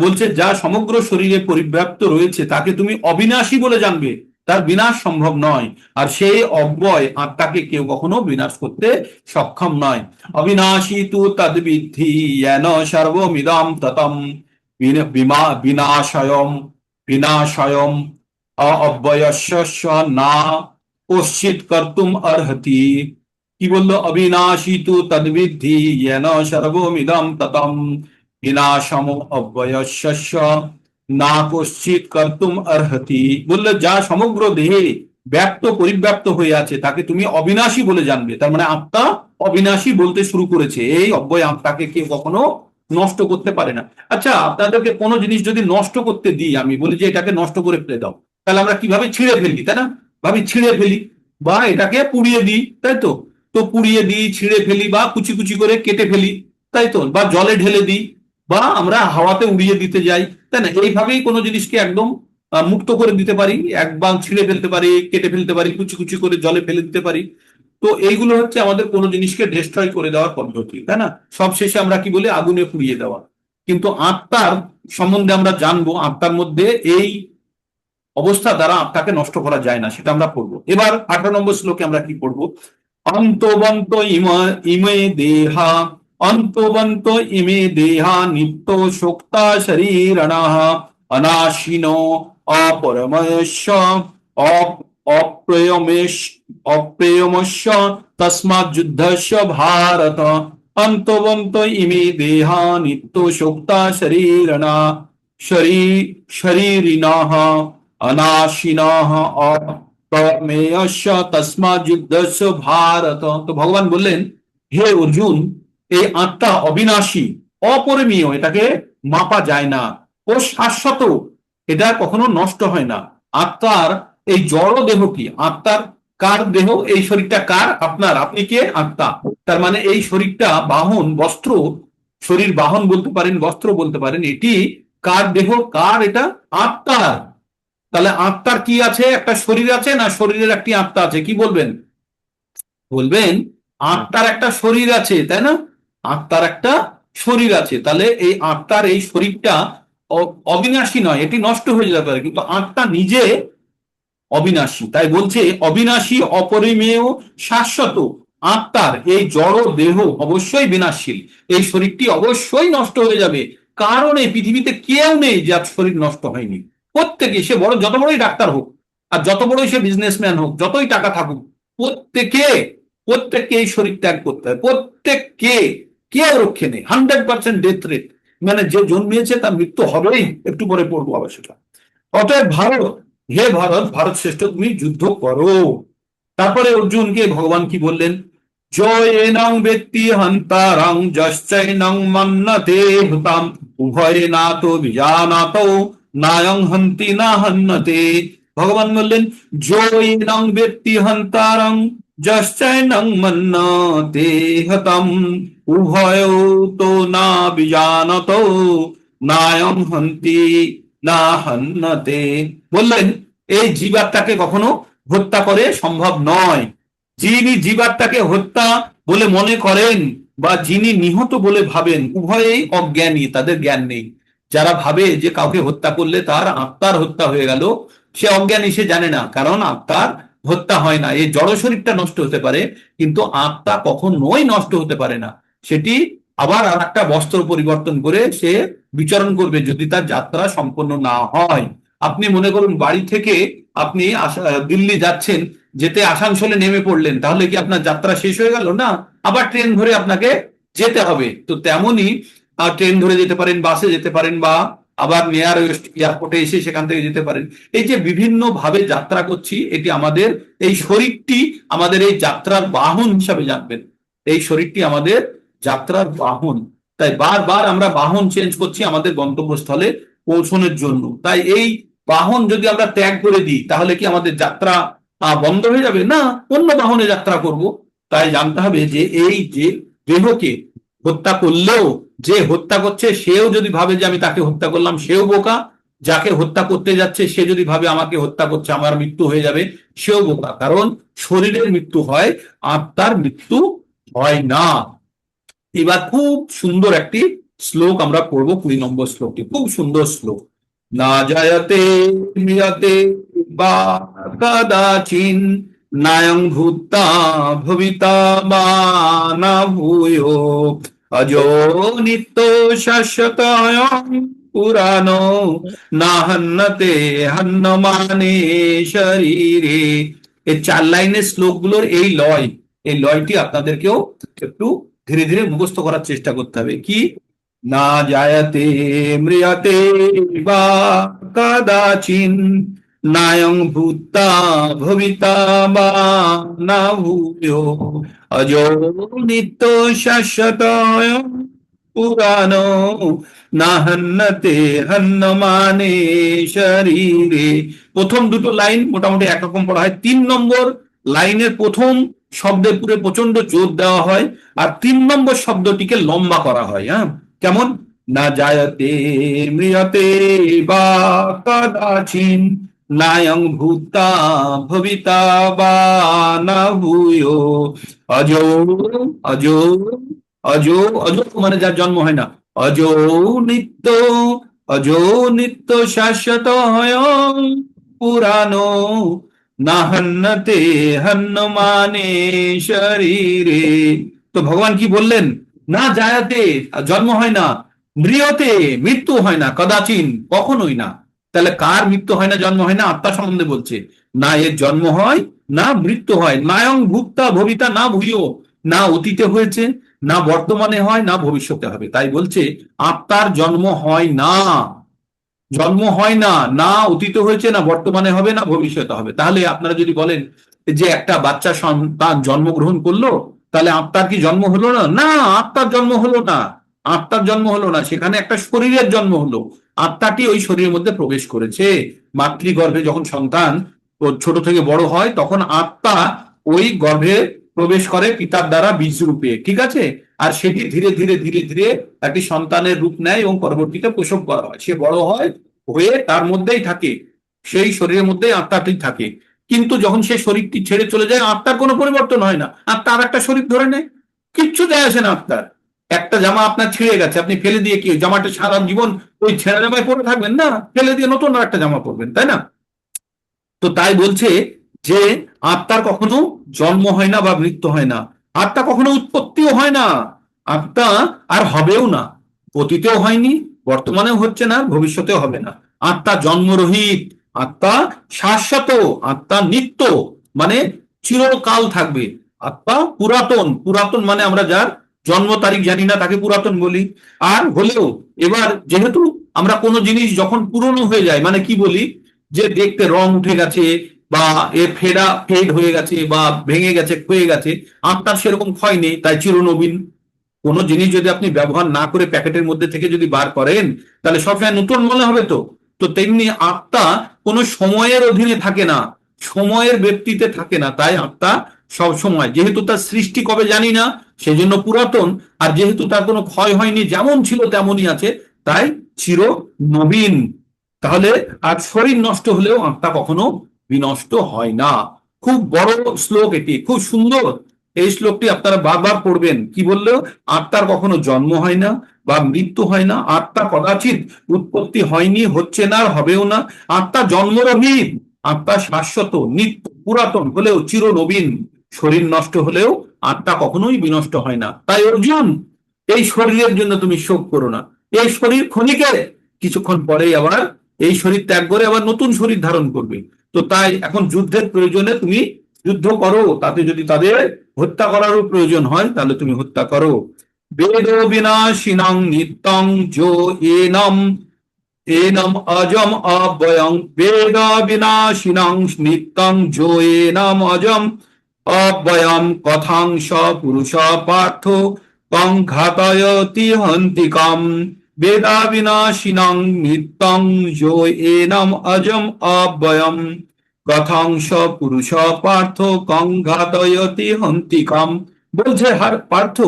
বলছে যা সমগ্র শরীরে পরিব্যাপ্ত রয়েছে তাকে তুমি অবিনাশী বলে জানবে, তার বিনাশ সম্ভব নয়। আর সেই অব্যয় আত্মাকে কেউ কখনো বিনাশ করতে সক্ষম নয়। অবিনাশী তু তদ্বিদ্ধি येन সর্বমিদং ততম বিনাশয়ম বিনাশয়ম অব্যয়স্য না কশ্চিৎ কর্তুম অর্হতি। কি বললো? অবিনাশী তু তদ্বিদ্ধি येन সর্বমিদং ততম বিনাশম অব্যয়স্য না কশ্চিৎ কর্তুম অর্হতি। বললে যা সমগ্র দেহে ব্যক্ত পরিব্যাপ্ত হয়ে আছে তাকে তুমি অবিনাশী বলে জানবে। তার মানে আত্মা অবিনাশী বলতে শুরু করেছে, এই অব্যয় আত্মাকে কেউ কখনো নষ্ট করতে পারে না। আচ্ছা, আপনাদেরকে কোনো জিনিস যদি নষ্ট করতে দিই, আমি বলি যে এটাকে নষ্ট করে ফেলে দাও, তাহলে আমরা কিভাবে? ছিঁড়ে ফেলি, তাই না? ভাবি ছিঁড়ে ফেলি, বা এটাকে পুড়িয়ে দিই, তাই তো? তো পুড়িয়ে দিই, ছিঁড়ে ফেলি, বা কুচি কুচি করে কেটে ফেলি, তাই তো? বা জলে ঢেলে দিই, বা আমরা হাওয়াতে উড়িয়ে দিতে যাই, তাই না? এইভাবেই কোনো জিনিসকে একদম মুক্ত করে দিতে পারি, একবার ছিঁড়ে ফেলতে পারি, কেটে ফেলতে পারি, কুচি কুচি করে জলে ফেলে দিতে পারি। তো এইগুলো হচ্ছে আমাদের কোনো জিনিসকে ডিস্ট্রয় করে দেওয়ার পদ্ধতি, তাই না? সব শেষে আমরা কি বলি? আগুনে পুড়িয়ে দেওয়া। কিন্তু আত্মার সম্বন্ধে আমরা জানবো, আত্মার মধ্যে এই অবস্থা দ্বারা আত্মাকে নষ্ট করা যায় না, সেটা আমরা পড়বো। এবার 18 নম্বর শ্লোকে আমরা কি পড়বো? অন্তবন্ত ইমে দেহা অন্তবন্ত ইমে দেহা নিত্য শোক্তা শরীরণঃ অনাশিনো অপরমস্য অপ্রেয়মেশ অপ্রেয়মস্য তস্মাৎ যুদ্ধস্য ভারত। অন্তবন্ত ইমে দেহা নিত্য শোক্তা শরীরিণঃ অনাশিনঃ অপ্রমেয়স্য তস্মাৎ যুদ্ধস্য ভারত। তো ভগবান বললেন, হে অর্জুন, এই আত্মা অবিনাশী, অপরিমেয়, এটাকে মাপা যায় না, ও শাশ্বত, এটা কখনো নষ্ট হয় না। আত্মার এই জড় দেহ কি? আত্মার কার দেহ? এই শরীরটা কার? আপনার। আপনি কে? আত্মা। তার মানে এই শরীরটা বাহন, বস্ত্র, শরীর বাহন বলতে পারেন, বস্ত্র বলতে পারেন। এটি কার দেহ? কার? এটা আত্মার। তাহলে আত্মার কি আছে? একটা শরীর আছে, না শরীরের একটি আত্মা আছে? কি বলবেন? বলবেন আত্মার একটা শরীর আছে, তাই না? আত্মার একটা শরীর আছে। তাহলে এই আত্মার এই শরীরটা অবিনাশী নয়, এটি নষ্ট হয়ে যেতে পারে, কিন্তু আত্মা নিজে অবিনাশী। তাই বলছে অবিনাশী, অপরিমেয়, শাশ্বত আত্মার এই জড় দেহ অবশ্যই বিনাশশীল। এই শরীরটি অবশ্যই নষ্ট হয়ে যাবে, কারণ এই পৃথিবীতে কেউ নেই যার শরীর নষ্ট হয়নি। প্রত্যেকে, সে বড়, যত বড়ই ডাক্তার হোক, আর যত বড়ই সে বিজনেসম্যান হোক, যতই টাকা থাকুক, প্রত্যেককে এই শরীর ত্যাগ করতে হয়। প্রত্যেককে, কেউ রক্ষে নেই। 100% ডেথ রেট, মানে যে জন্মিয়েছে তার মৃত্যু হবেই। একটু পরে পড়বো আবার সেটা। অতএব ভারত, হে ভারত, ভারত শ্রেষ্ঠ, তুমি যুদ্ধ করো। তারপরে অর্জুনকে ভগবান কি বললেন? জয়েনং ব্যক্তি হন্তারং যশ্চৈনং মন্নতে হুতাম উভয়ে নাতো বিজানাতো নায়ং হন্তি না হন্যতে। ভগবান বললেন জৈনং ব্যক্তি হন্তারং যশ্চৈনং মন্যতে হতম উভয় তো না বিজানত নায়ং হন্তি না হন্যতে। বললেন এই জীবাত্মাকে কখনো হত্যা করে সম্ভব নয়। যিনি জীবাত্মাকে হত্যা বলে মনে করেন বা যিনি নিহত বলে ভাবেন উভয়েই অজ্ঞানী, তাদের জ্ঞান নেই। যারা ভাবে যে কাউকে হত্যা করলে তার আত্মার হত্যা হয়ে গেল, সে অজ্ঞানী, সে জানে না, কারণ আত্মার হত্যা হয় না। এই জড় শরীরটা নষ্ট হতে পারে কিন্তু আত্মা কখনোই নষ্ট হতে পারে না। সেটি আবার আর একটা বস্ত্র পরিবর্তন করে সে বিচরণ করবে যদি তার যাত্রা সম্পন্ন না হয়। আপনি মনে করুন বাড়ি থেকে আপনি দিল্লি যাচ্ছেন, যেতে আসানসোলে নেমে পড়লেন, তাহলে কি আপনার যাত্রা শেষ হয়ে গেল? না, আবার ট্রেন ধরে আপনাকে যেতে হবে। তো তেমনই ট্রেন ধরে যেতে পারেন, বাসে যেতে পারেন, বা আবার নিয়ারেস্ট এয়ারপোর্টে এসে সেখান থেকে যেতে পারেন। এই যে বিভিন্ন ভাবে যাত্রা করছি, এটি আমাদের এই শরীরটি আমাদের এই যাত্রার বাহন হিসাবে জানবেন। এই শরীরটি আমাদের যাত্রার বাহন। তাই বারবার আমরা বাহন চেঞ্জ করছি আমাদের গন্তব্যস্থলে পৌঁছানোর জন্য। তাই এই বাহন যদি আমরা ত্যাগ করে দিই তাহলে কি আমাদের যাত্রা বন্ধ হয়ে যাবে? না, অন্য বাহনে যাত্রা করব। তাই জানতে হবে যে এই যে দেহকে হত্যা করলেও যে হত্যা করছে সেও যদি ভাবে যে আমি তাকে হত্যা করলাম, সেও বোকা। যাকে হত্যা করতে যাচ্ছে সে যদি ভাবে আমাকে হত্যা করছে, আমার মৃত্যু হয়ে যাবে, সেও বোকা। কারণ শরীরের মৃত্যু হয়, আত্মার মৃত্যু হয় না। এবার খুব সুন্দর একটি শ্লোক আমরা পড়বো, 20 নম্বর শ্লোকটি, খুব সুন্দর শ্লোক। না জায়তে ম্রিয়তে বা কদাচিন নায়ং ভূতা ভবিতা বা না ভূয়ো অজো নিত্য শাশ্বতয়ং পুরানো না হন্যতে হন্যমানে শরীরে। এই 4 লাইনের শ্লোকগুলোর এই লয়টি আপনাদেরকেও একটু ধীরে ধীরে মুখস্থ করার চেষ্টা করতে হবে। কি? না জায়তে ম্রিয়তে বা কদাচিন নায়ং ভূতা ভবিতা বা না ভূয়ো অজো নিত্য শাশ্বতয়ং পুরানো না হন্যতে হন্যমানে শরীরে। প্রথম দুটো লাইন মোটামুটি একরকম পড়া হয়। 3 নম্বর লাইনের প্রথম শব্দের পুরে প্রচন্ড জোর দেওয়া হয়, আর 3 নম্বর শব্দটিকে লম্বা করা হয়। হ্যাঁ, কেমন? না জায়তে ম্রিয়তে বা কদাচিন নায়ং ভূতা ভবিতা বা না ভূয়ো অজো অজো অজো অজো মানে যার জন্ম হয় না, অজো নিত্য অজো নিত্য শাশ্বত হয় পুরানো না হন্যতে হন্যমানে শরীরে। তো ভগবান কি বললেন? না জায়াতে জন্ম হয় না, ম্রিয়তে মৃত্যু হয় না, কদাচিন কখনোই না। তাহলে কার মৃত্যু হয় না, জন্ম হয় না? আত্মা সম্বন্ধে বলছে। না এর জন্ম হয় না মৃত্যু হয়। নায়ং ভুক্তা ভবিতা না ভূয়ো, না অতীতে হয়েছে, না বর্তমানে হয়, না ভবিষ্যতে হবে। তাই বলছে আত্মার জন্ম হয় না, জন্ম হয় না, না অতীত হয়েছে, না বর্তমানে হবে, না ভবিষ্যতে হবে। তাহলে আপনারা যদি বলেন যে একটা বাচ্চা সন্তান জন্মগ্রহণ করলো, তাহলে আত্মার কি জন্ম হলো না? না, আত্মার জন্ম হলো না, আত্মার জন্ম হলো না, সেখানে একটা শরীরের জন্ম হলো। আত্মাটি ওই শরীরের মধ্যে প্রবেশ করেছে। মাতৃগর্ভে যখন সন্তান ছোট থেকে বড় হয় তখন আত্মা ওই গর্ভে প্রবেশ করে পিতার দ্বারা বীজ রূপে, ঠিক আছে? আর সেটি ধীরে ধীরে ধীরে ধীরে একটি সন্তানের রূপ নেয় এবং পরবর্তীতে প্রসব করা হয়, সে বড় হয়, হয়ে তার মধ্যেই থাকে, সেই শরীরের মধ্যেই আত্মাটি থাকে। কিন্তু যখন সে শরীরটি ছেড়ে চলে যায় আত্মার কোনো পরিবর্তন হয় না, আত্মা আর একটা শরীর ধরে নেয়, কিচ্ছু যায় আসে না আত্মার। একটা জামা আপনার ছিঁড়ে গেছে, আপনি ফেলে দিয়ে কি জামাটা সারা জীবন ওই ছেঁড়া জামায় পরে থাকবেন? না, ফেলে দিয়ে নতুন আর একটা জামা পরবেন, তাই না? তো তাই বলছে যে আত্মার কখনো জন্ম হয় না বা মৃত্যু হয় না, আত্মা কখনো উৎপত্তিও হয় না, আত্মা আর হবেও না, অতীতেও হয়নি, বর্তমানেও হচ্ছে না, ভবিষ্যতেও হবে না। আত্মা জন্মরহিত, আত্মা শাশ্বত, আত্মা নিত্য, মানে চিরকাল থাকবে। আত্মা পুরাতন, পুরাতন মানে আমরা যার জন্ম তারিখ জানি না তাকে পুরাতন বলি। আর হলেও এবার যেহেতু আমরা কোনো জিনিস যখন পুরনো হয়ে যায় মানে কি বলি, যে দেখতে রং উঠে গেছে বা এর ফেড হয়ে গেছে বা ভেঙে গেছে, ক্ষয়ে গেছে, আত্মার সেরকম ক্ষয় নেই, তাই চিরনবীন। কোনো জিনিস যদি আপনি ব্যবহার না করে প্যাকেটের মধ্যে থেকে যদি বার করেন তাহলে সবসময় নতুন মনে হবে তো। তো তেমনি আত্মা কোনো সময়ের অধীনে থাকে না, সময়ের ব্যক্তিতে থাকে না। তাই আত্মা সব সময়, যেহেতু তার সৃষ্টি কবে জানি না, সেজন্য পুরাতন, আর যেহেতু তার কোনো ক্ষয় হয়নি, যেমন ছিল তেমনই আছে, তাই চির নবীন। তাহলে আর শরীর নষ্ট হলেও আত্মা কখনো বিনষ্ট হয় না। খুব বড় শ্লোক, এটি খুব সুন্দর। এই শ্লোকটি আপনারা বারবার পড়বেন। কি বললেও, আত্মার কখনো জন্ম হয় না বা মৃত্যু হয় না, আত্মা কদাচিৎ উৎপত্তি হয়নি, হচ্ছে না, আর হবেও না। আত্মা জন্মরহিত, আত্মা শাশ্বত, নিত্য, পুরাতন হলেও চির নবীন। শরীর নষ্ট হলেও আত্মা কখনোই বিনষ্ট হয় না। তাই অর্জুন, এই শরীরের জন্য তুমি শোক করো না। এই শরীর ক্ষণিকের, কিছুক্ষণ পরেই আবার এই শরীর ত্যাগ করে আবার নতুন শরীর ধারণ করবে। তো তাই এখন যুদ্ধের প্রয়োজনে তুমি যুদ্ধ করো, তাতে যদি তাদের হত্যা করারও প্রয়োজন হয় তাহলে তুমি হত্যা করো। বেদ বিনাশিনাং নিত্যং যো এনম এনম অজম অব্যয়ং, বেদ বিনাশিনাং নিত্যং যো এনম অজম অব্যয়ম, কথাং স পুরুষ পার্থ কং ঘাতয়তি হন্তিকাম। বেদা বিনাশিনাং নিত্যং যো এনম অজম অব্যয়ম, কথাং স পুরুষ পার্থ কং ঘাতয়তি হন্তিকাম। বলছে হার পার্থ,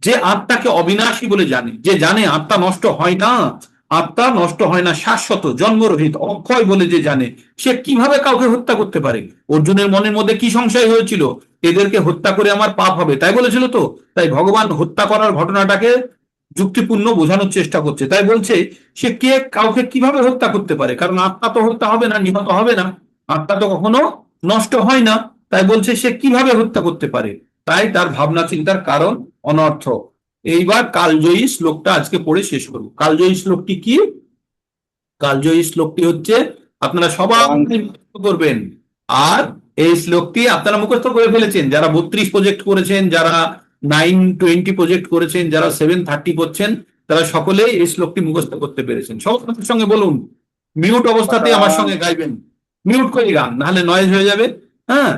যে আত্মাকে অবিনাশী বলে জানে, যে জানে আত্মা নষ্ট হয় না, আত্মা নষ্ট হয় না, শাশ্বত, জন্মরহিত, অক্ষয় বলে যে জানে, সে কিভাবে কাউকে হত্যা করতে পারে? অর্জুনের মনের মধ্যে কি সংশয় হয়েছিল? এদেরকে হত্যা করে আমার পাপ হবে, তাই বলেছিল তো। তাই ভগবান হত্যা করার ঘটনাটাকে যুক্তিপূর্ণ বোঝানোর চেষ্টা করছে। তাই বলছে, সে কে কাউকে কিভাবে হত্যা করতে পারে? কারণ আত্মা তো হত্যা হবে না, নিহত হবে না, আত্মা তো কখনো নষ্ট হয় না। তাই বলছে সে কিভাবে হত্যা করতে পারে? তাই তার ভাবনা চিন্তার কারণ অনর্থক। এইবার কালজয়ী শ্লোকটা আজকে পড়ে শেষ করব। কালজয়ী শ্লোকটি কি? কালজয়ী শ্লোকটি হচ্ছে, আপনারা সবাই মুখস্থ করবেন। আর এই শ্লোকটি আপনারা মুখস্থ করে ফেলেছেন, যারা 32 প্রজেক্ট করেছেন, যারা 920 প্রজেক্ট করেছেন, যারা 730 করছেন, তারা সকলেই এই শ্লোকটি মুখস্থ করতে পেরেছেন। সবার সঙ্গে বলুন, মিউট অবস্থাতে আমার সঙ্গে গাইবেন, মিউট করে গান, নাহলে নয়েজ হয়ে যাবে। হ্যাঁ,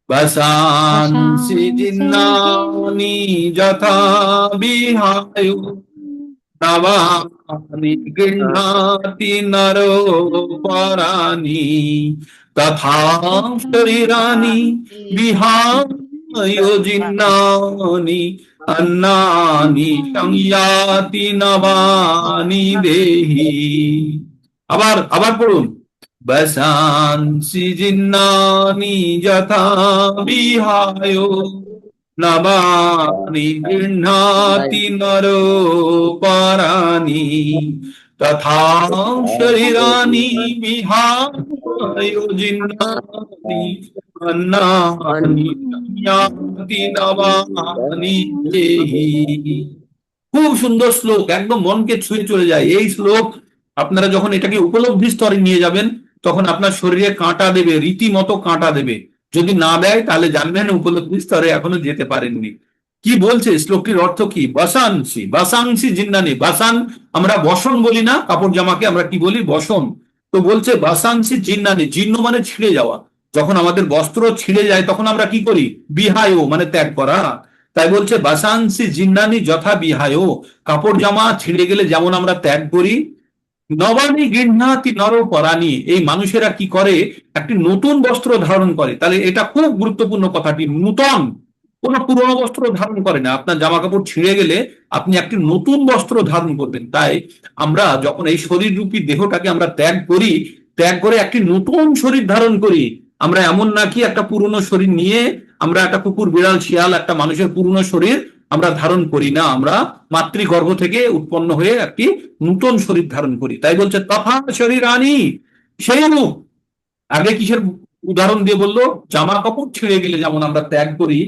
বাসাংসি জিন্নানি যথা বিহায়, নবানি গৃহ্ণাতি নরো পরাণি, তথা শরীরাণি বিহায় জিন্নানি, অন্নানি সংয়াতি নবানি দেহি। আবার আবার পড়ুন, বসাংসি জিন্নানি যথা বিহায়, নবানি গৃহ্ণাতি নরো পরাণি, তথা শরীরাণি বিহায় জিন্নানি, অন্নানি সংয়াতি নবানি দেহি। খুব সুন্দর শ্লোক, একদম মনকে ছুঁয়ে চলে যায় এই শ্লোক। আপনারা যখন এটাকে উপলব্ধি স্তরে নিয়ে যাবেন, তখন আপনার শরীরে কাঁটা দেবে, রীতিমতো কাঁটা দেবে। যদি না দেয় তাহলে জানবেন উপলব্ধি স্তরে এখনো যেতে পারেননি। কি বলছে শ্লোকটির অর্থ কি? বাসাংসি, বাসাংসি জিন্নানি। বাসান আমরা বসন বলি না, কাপড় জামাকে আমরা কি বলি? বসন। তো বলছে বাসাংসি জিন্নানি, জীর্ণ মানে ছিঁড়ে যাওয়া। যখন আমাদের বস্ত্র ছিঁড়ে যায় তখন আমরা কি করি? বিহায় মানে ত্যাগ করা। তাই বলছে বাসাংসি জিন্নানি যথা বিহায়, কাপড় জামা ছিঁড়ে গেলে যেমন আমরা ত্যাগ করি, নবানি গৃহ্ণাতি নর পরাণি, এই মানুষেরা কি করে? একটি নতুন বস্ত্র ধারণ করে। তাহলে এটা খুব গুরুত্বপূর্ণ কথাটি, নূতন, কোন পুরনো বস্ত্র ধারণ করে না। আপনার জামা কাপড় ছিঁড়ে গেলে আপনি একটি নতুন বস্ত্র ধারণ করবেন। তাই আমরা যখন এই শরীর রূপী দেহটাকে আমরা ত্যাগ করি, ত্যাগ করে একটি নতুন শরীর ধারণ করি। আমরা এমন নাকি একটা পুরনো শরীর নিয়ে আমরা একটা কুকুর, বিড়াল, শিয়াল, একটা মানুষের পুরনো শরীর আমরা ধারণ করি না। আমরা মাতৃগর্ভ থেকে উৎপন্ন হয়ে একটি নূতন শরীর ধারণ করি। তাই বলছে তথা শরীর আনি, সেই রূপ। আগে কিসের উদাহরণ দিয়ে বললো? জামা কাপড় ছিঁড়ে গেলে যেমন আমরা ত্যাগ করি,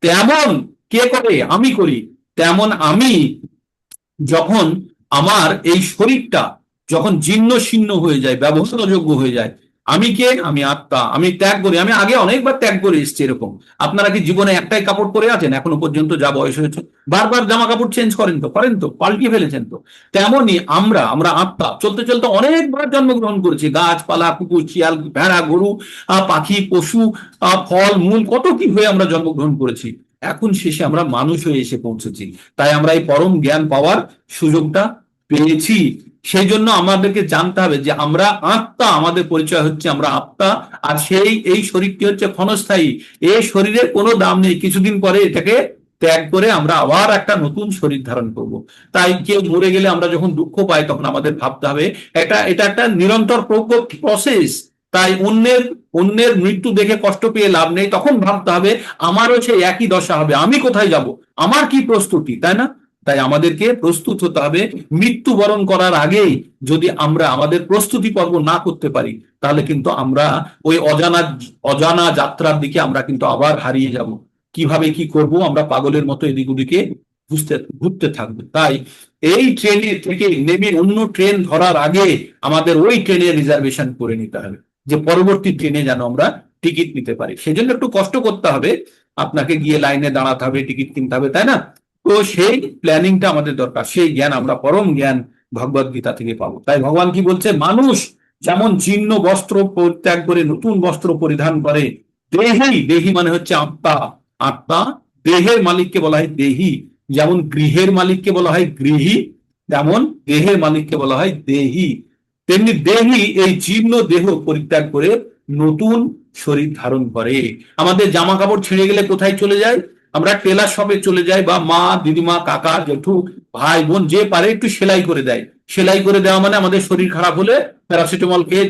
তেমন কে করে? আমি করি। তেমন আমি যখন আমার এই শরীরটা যখন জীর্ণ শীর্ণ হয়ে যায়, ব্যবহারযোগ্য হয়ে যায়, আমি কে? আমি আত্মা, আমি ত্যাগ করি। আমি আগে অনেকবার ত্যাগ করে এসেছি এরকম। আপনারা কি জীবনে একটাই কাপড় পরে আছেন এখনো পর্যন্ত, যা বয়স হয়েছে? বারবার জামা কাপড় চেঞ্জ করেন তো? করেন তো? পাল্টিয়ে ফেলেছেন তো? তেমনই আমরা আমরা আত্মা চলতে চলতে অনেকবার জন্মগ্রহণ করেছি। গাছপালা, কুকুর, শিয়াল, ভেড়া, গরু, পাখি, পশু, ফল মূল, কত কি হয়ে আমরা জন্মগ্রহণ করেছি। এখন শেষে আমরা মানুষ হয়ে এসে পৌঁছেছি। তাই আমরা এই পরম জ্ঞান পাওয়ার সুযোগটা পেয়েছি। সেই জন্য আমাদেরকে জানতে হবে যে আমরা আত্মা, আমাদের পরিচয় হচ্ছে আমরা আত্মা। আর এই শরীরটি হচ্ছে ক্ষণস্থায়ী, এই শরীরের কোনো দাম নেই, কিছুদিন পরে এটাকে ত্যাগ করে আমরা আবার একটা নতুন শরীর ধারণ করব। তাই কেউ মরে গেলে আমরা যখন দুঃখ পাই তখন আমাদের ভাবতে হবে এটা একটা নিরন্তর প্রসেস। তাই অন্যের মৃত্যু দেখে কষ্ট পেয়ে লাভ নেই, তখন ভাবতে হবে আমারও সেই একই দশা হবে, আমি কোথায় যাব, আমার কি প্রস্তুতি, তাই না? তাই আমাদেরকে প্রস্তুত হতে হবে। মৃত্যুবরণ করার আগেই যদি আমরা আমাদের প্রস্তুতি পর্ব না করতে পারি, তাহলে কিন্তু আমরা ওই অজানা যাত্রার দিকে আমরা কিন্তু আবার হারিয়ে যাব। কিভাবে কি করব, আমরা পাগলের মতো এদিক ওদিকে ঘুরতে থাকবো। তাই এই ট্রেনে থেকে নেমে অন্য ট্রেন ধরার আগে আমাদের ওই ট্রেনের রিজার্ভেশন করে নিতে হবে, যে পরবর্তী ট্রেনে যেন আমরা টিকিট নিতে পারি। সেজন্য একটু কষ্ট করতে হবে, আপনাকে গিয়ে লাইনে দাঁড়াতে হবে, টিকিট কিনতে হবে, তাই না? তো সেই প্ল্যানিংটা আমাদের দরকার। সেই জ্ঞান আমরা পরম জ্ঞান ভগবদ গীতা থেকে পাবো। তাই ভগবান কি বলছে, মানুষ যেমন জীর্ণ বস্ত্র পরিত্যাগ করে নতুন বস্ত্র পরিধান করে, দেহি মানে হচ্ছে আত্মা, আত্মা দেহের মালিককে বলা হয় দেহি। যেমন গৃহের মালিককে বলা হয় গৃহী, তেমন দেহের মালিককে বলা হয় দেহি। তেমনি দেহি এই জীর্ণ দেহ পরিত্যাগ করে নতুন শরীর ধারণ করে। আমাদের জামা কাপড় ছিঁড়ে গেলে কোথায় চলে যায়? আমরা টেলার শপে চলে যাই, বা মা, দিদিমা, কাকা, জেঠু, ভাই, বোন যে পারে একটু সেলাই করে দেয়। সেলাই করে দেওয়া মানে আমাদের শরীর খারাপ হলে প্যারাসিটামল খেয়ে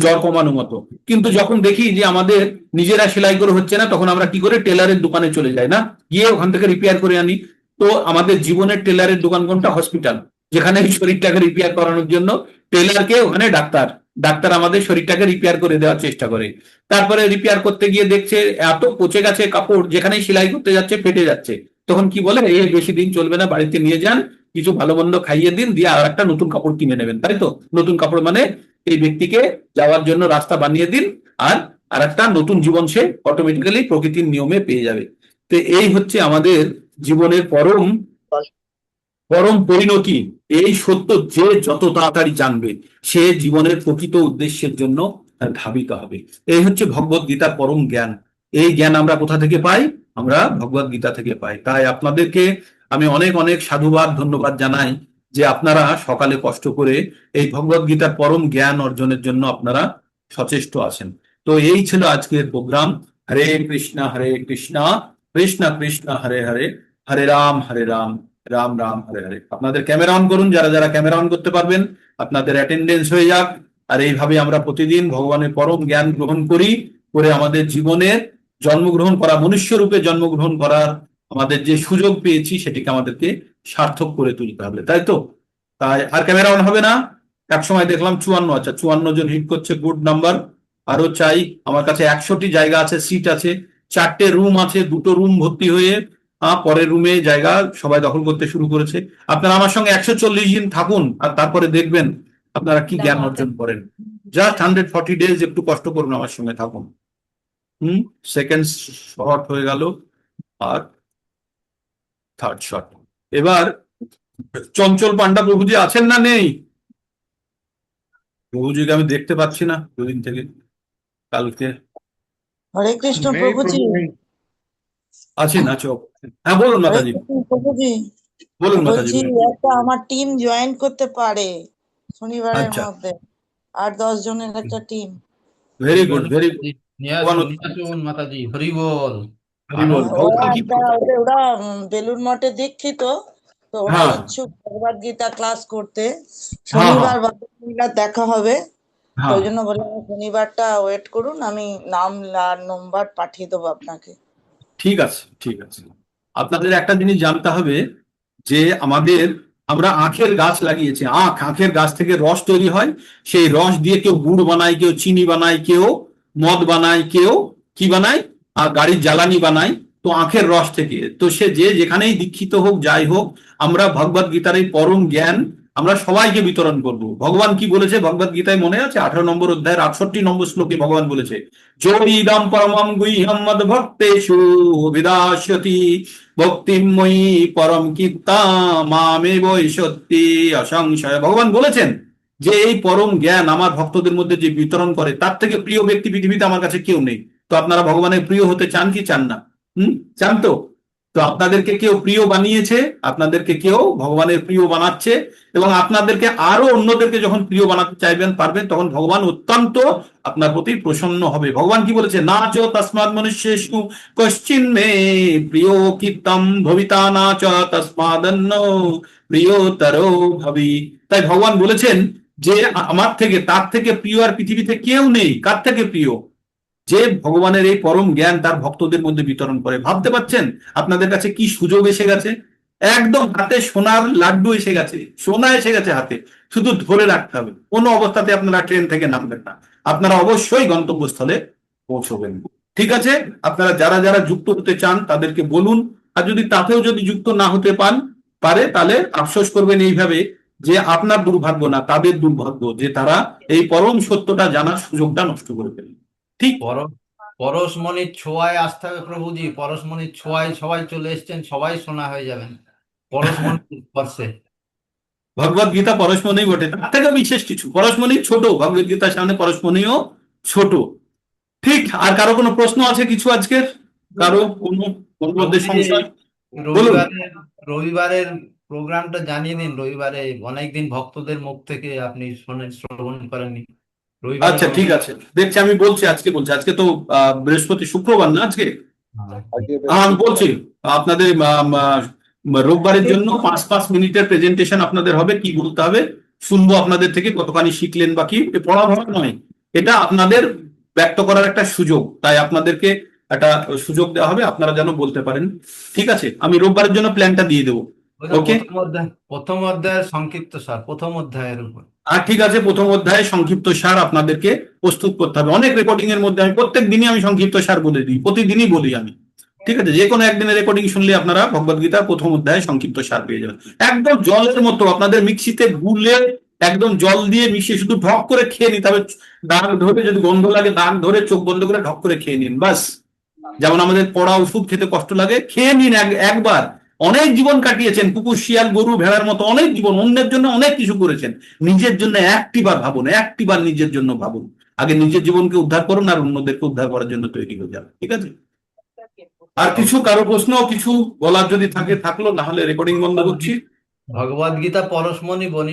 জ্বর কমানো মতো। কিন্তু যখন দেখি যে আমাদের নিজেরা সেলাই করে হচ্ছে না, তখন আমরা কি করে টেলারের দোকানে চলে যাই, না গিয়ে ওখান থেকে রিপেয়ার করে আনি। তো আমাদের জীবনের টেলারের দোকান কোনটা? হসপিটাল, যেখানে শরীরটাকে রিপেয়ার করানোর জন্য টেলারকে, ওখানে ডাক্তার, ডাক্তার আমাদের শরীরটাকে রিপেয়ার করে দেওয়ার চেষ্টা করে। তারপরে রিপেয়ার করতে গিয়ে দেখছে এত পচে গেছে কাপড়, যেখানে সেলাই করতে যাচ্ছে ফেটে যাচ্ছে। তখন কি বলে, এই বেশি দিন চলবে না, বাড়িতে নিয়ে যান, কিছু ভালো মন্দ খাইয়ে দিন, দিয়ে আর একটা নতুন কাপড় কিনে নেবেন। তাই তো? নতুন কাপড় মানে এই ব্যক্তিকে যাওয়ার জন্য রাস্তা বানিয়ে দিন, আর একটা নতুন জীবন সে অটোমেটিক্যালি প্রকৃতির নিয়মে পেয়ে যাবে। তো এই হচ্ছে আমাদের জীবনের পরম পরম পরিণতি। এই সত্য যে যত তাড়াতাড়ি জানবে, সে জীবনের প্রকৃত উদ্দেশ্যের জন্য ধাবিত হবে। এই হচ্ছে ভগবত গীতার পরম জ্ঞান। এই জ্ঞান আমরা কোথা থেকে পাই? আমরা ভগবত গীতা থেকে পাই। তাই আপনাদেরকে আমি অনেক অনেক সাধুবাদ, ধন্যবাদ জানাই যে আপনারা সকালে কষ্ট করে এই ভগবত গীতার পরম জ্ঞান অর্জনের জন্য আপনারা সচেষ্ট আছেন। তো এই ছিল আজকের প্রোগ্রাম। হরে কৃষ্ণ কৃষ্ণ কৃষ্ণ হরে হরে, হরে রাম রাম রাম হরে হরে। আপনাদের ক্যামেরা অন করুন, যারা যারা ক্যামেরা অন করতে পারবেন, আপনাদের অ্যাটেন্ডেন্স হয়ে যাক। আর এইভাবে আমরা প্রতিদিন ভগবানের পরম জ্ঞান গ্রহণ করে আমাদের জীবনের জন্মগ্রহণ করা, মনুষ্য রূপে জন্মগ্রহণ করার আমাদের যে সুযোগ পেয়েছি, সেটিকে আমাদেরকে সার্থক করে তুলতে হবে, তাই তো? তাই আর ক্যামেরা অন হবে না। এক সময় দেখলাম 54, আচ্ছা 54 জন হিট করছে, গুড নাম্বার। আরো চাই, আমার কাছে 100টি জায়গা আছে, সিট আছে, 4টে রুম আছে, 2টো রুম ভর্তি হয়ে পরের রুমে জায়গা সবাই দখল করতে শুরু করেছে। আপনারা আমার সঙ্গে 140 দিন থাকুন, আর তারপরে দেখবেন আপনারা কি জ্ঞান অর্জন করেন। জাস্ট 140 ডেজ একটু কষ্ট করুন, আমার সঙ্গে থাকুন। সেকেন্ড শট হয়ে গেল, আর থার্ড শট। এবার চঞ্চল পান্ডা প্রভুজি আছেন না নেই? প্রভুজিকে আমি দেখতে পাচ্ছি না দুদিন থেকে, কালকে হরে কৃষ্ণ প্রভুজি। আছেন? আচ্ছা, হ্যাঁ বলুন হরে মাতাজি, কৃষ্ণ প্রভুজি, বলুন মাতাজি, বলছি বলুন। একটা আমার টিম জয়েন করতে পারে শনিবারের আচ্ছা, মধ্যে, 8-10 জনের একটা team. Very good, very good. নিয়ে আসুন মাতাজি, হরি বল। হরি বল। ওরা ভগবান কি ওরা বেলুর মঠে দীক্ষিত, তো ওরা হ্যাঁ ইচ্ছুক ভগবদ গীতা ক্লাস করতে। হ্যাঁ শনিবার বাবা দেখা হবে, তো হ্যাঁ, ওই জন্য বললাম শনিবারটা ওয়েট করুন, আমি নাম আর নম্বর পাঠিয়ে দেবো আপনাকে। ঠিক আছে, ঠিক আছে। আপনাদের একটা জিনিস জানতে হবে যে আমরা আখের গাছ লাগিয়েছি। আখের গাছ থেকে রস তৈরি হয়। সেই রস দিয়ে কেউ গুড় বানায়, কেউ চিনি বানায়, কেউ মদ বানায়, কেউ কি বানায়, আর গাড়ির জ্বালানি বানায়। তো আখের রস থেকে, তো সে যে যেখানেই দীক্ষিত হোক, যাই হোক, আমরা ভগবদ গীতার এই পরম জ্ঞান আমরা সবাইকে বিতরণ করব। ভগবান কি বলেছে ভগবদ গীতায় মনে আছে? 18 নম্বর অধ্যায়ের 68 নম্বর শ্লোকে ভগবান বলেছে, যোগীদম পরমম গুহ্যম মদ ভক্তেষু বিদাস্যতি ভক্তিময়ী পরম কীর্তা মামে বৈ সত্যি অসংশয়। ভগবান বলেছেন যে এই পরম জ্ঞান আমার ভক্তদের মধ্যে যে বিতরণ করে, তার থেকে প্রিয় ব্যক্তি পৃথিবীতে আমার কাছে কেউ নেই। তো আপনারা ভগবানের প্রিয় হতে চান কি চান না? চান তো? তো আপনাদেরকে কেউ প্রিয় বানিয়েছে, আপনাদেরকে কেউ ভগবানের প্রিয় বানাচ্ছে, এবং আপনাদেরকে আরো অন্যদেরকে যখন প্রিয় বানাতে চাইবেন পারবেন, তখন ভগবান অত্যন্ত আপনার প্রতি প্রসন্ন হবে। ভগবান কি বলেছে, না চ তস্মাৎ মনুষ্যেষু কশ্চিন মে প্রিয় কীর্তম ভবিতা না চ তস্মাদন্য প্রিয়তরো ভবি। তাই ভগবান বলেছেন যে আমার থেকে, তার থেকে প্রিয় আর পৃথিবীতে কেউ নেই। কার থেকে প্রিয়? যে ভগবানের এই পরম জ্ঞান তার ভক্তদের মধ্যে বিতরণ করে। ভাবতে পারছেন আপনাদের কাছে কি সুযোগ এসে গেছে? একদম হাতে সোনার লাড্ডু এসে গেছে, সোনা এসে গেছে হাতে, শুধু ধরে রাখতে হবে। কোনো অবস্থাতে আপনারা ট্রেন থেকে নামবেন না, আপনারা অবশ্যই গন্তব্যস্থলে পৌঁছবেন। ঠিক আছে, আপনারা যারা যারা যুক্ত হতে চান তাদেরকে বলুন, আর যদি তাতেও যদি যুক্ত না হতে পারে, তাহলে আফসোস করবেন এইভাবে যে আপনার দুর্ভাগ্য না, তাদের দুর্ভাগ্য যে তারা এই পরম সত্যটা জানার সুযোগটা নষ্ট করে ফেলল। ঠিক, পরশমণির ছোঁয়ায় আসতে হবে প্রভুজি, পরশমণির ছোঁয়ায় সবাই চলে এসছেন, সবাই সোনা হয়ে যাবেন পরশমণির স্পর্শে। ভগবত গীতা পরশমণি বটে, তার থেকে বিশেষ কিছু। পরশমণি ছোট, ভগবত গীতার সামনে পরশমণিও ছোট। ঠিক, আর কারো কোনো প্রশ্ন আছে কিছু আজকের? কারো কোনো মধ্যে সংশয়? বলুন। রবিবারের প্রোগ্রামটা জানিয়ে দিন। রবিবারে অনেকদিন ভক্তদের মুখ থেকে আপনি শ্রবণ করেননি। রবিবারে আচ্ছা ঠিক আছে, দেখছি, আমি বলছি, আজকে বলছি। আজকে তো বৃহস্পতি, শুক্রবার না আজকে? আমি বলছি আপনাদের রোববারের জন্য 5 মিনিটের প্রেজেন্টেশন আপনাদের হবে। কি বলতে হবে শুনবো আপনাদের থেকে, কতখানি শিখলেন বা কি। পড়া ধরা নয়, এটা আপনাদের ব্যক্ত করার একটা সুযোগ, তাই আপনাদেরকে একটা সুযোগ দেওয়া হবে, আপনারা যেন বলতে পারেন। ঠিক আছে, আমি রোববারের জন্য প্ল্যানটা দিয়ে দেবো। ওকে, প্রথম অধ্যায়ের সংক্ষিপ্ত সার, প্রথম অধ্যায়ের উপর। আর ঠিক আছে, প্রথম অধ্যায়ে সংক্ষিপ্ত সার আপনাদেরকে প্রস্তুত করতে হবে। অনেক রেকর্ডিং এর মধ্যে আমি প্রত্যেক দিনই আমি সংক্ষিপ্ত সার বলে দিই, প্রতিদিনই বলি আমি। ঠিক আছে, যে কোনো একদিনের রেকর্ডিং শুনলে আপনারা ভগবত গীতার প্রথম অধ্যায়ে সংক্ষিপ্ত সার পেয়ে যাবেন। একদম জলের মতো আপনাদের মিক্সিতে গুলে, একদম জল দিয়ে মিশিয়ে শুধু ঢক করে খেয়ে নিতে হবে। দাগ ধরে, যদি গন্ধ লাগে দাগ ধরে চোখ বন্ধ করে ঢক করে খেয়ে নিন, বাস। যেমন আমাদের পড়া ওষুধ খেতে কষ্ট লাগে, খেয়ে নিন একবার। অনেক জীবন কাটিয়েছেন, কুকুর শিয়াল গরু ভেড়ার মতো অনেক জীবন, অন্যের জন্য অনেক কিছু করেছেন। নিজের জন্য একটিবার ভাবুন, একটিবার নিজের জন্য ভাবুন। আগে নিজের জীবনকে উদ্ধার করুন, আর অন্যদেরকে উদ্ধার করার জন্য তৈরি হয়ে যান। ঠিক আছে, আর কিছু কারো প্রশ্ন কিছু বলার যদি থাকে থাকলো, না হলে রেকর্ডিং বন্ধ করছি। ভগবদ গীতা পরশমণি বনি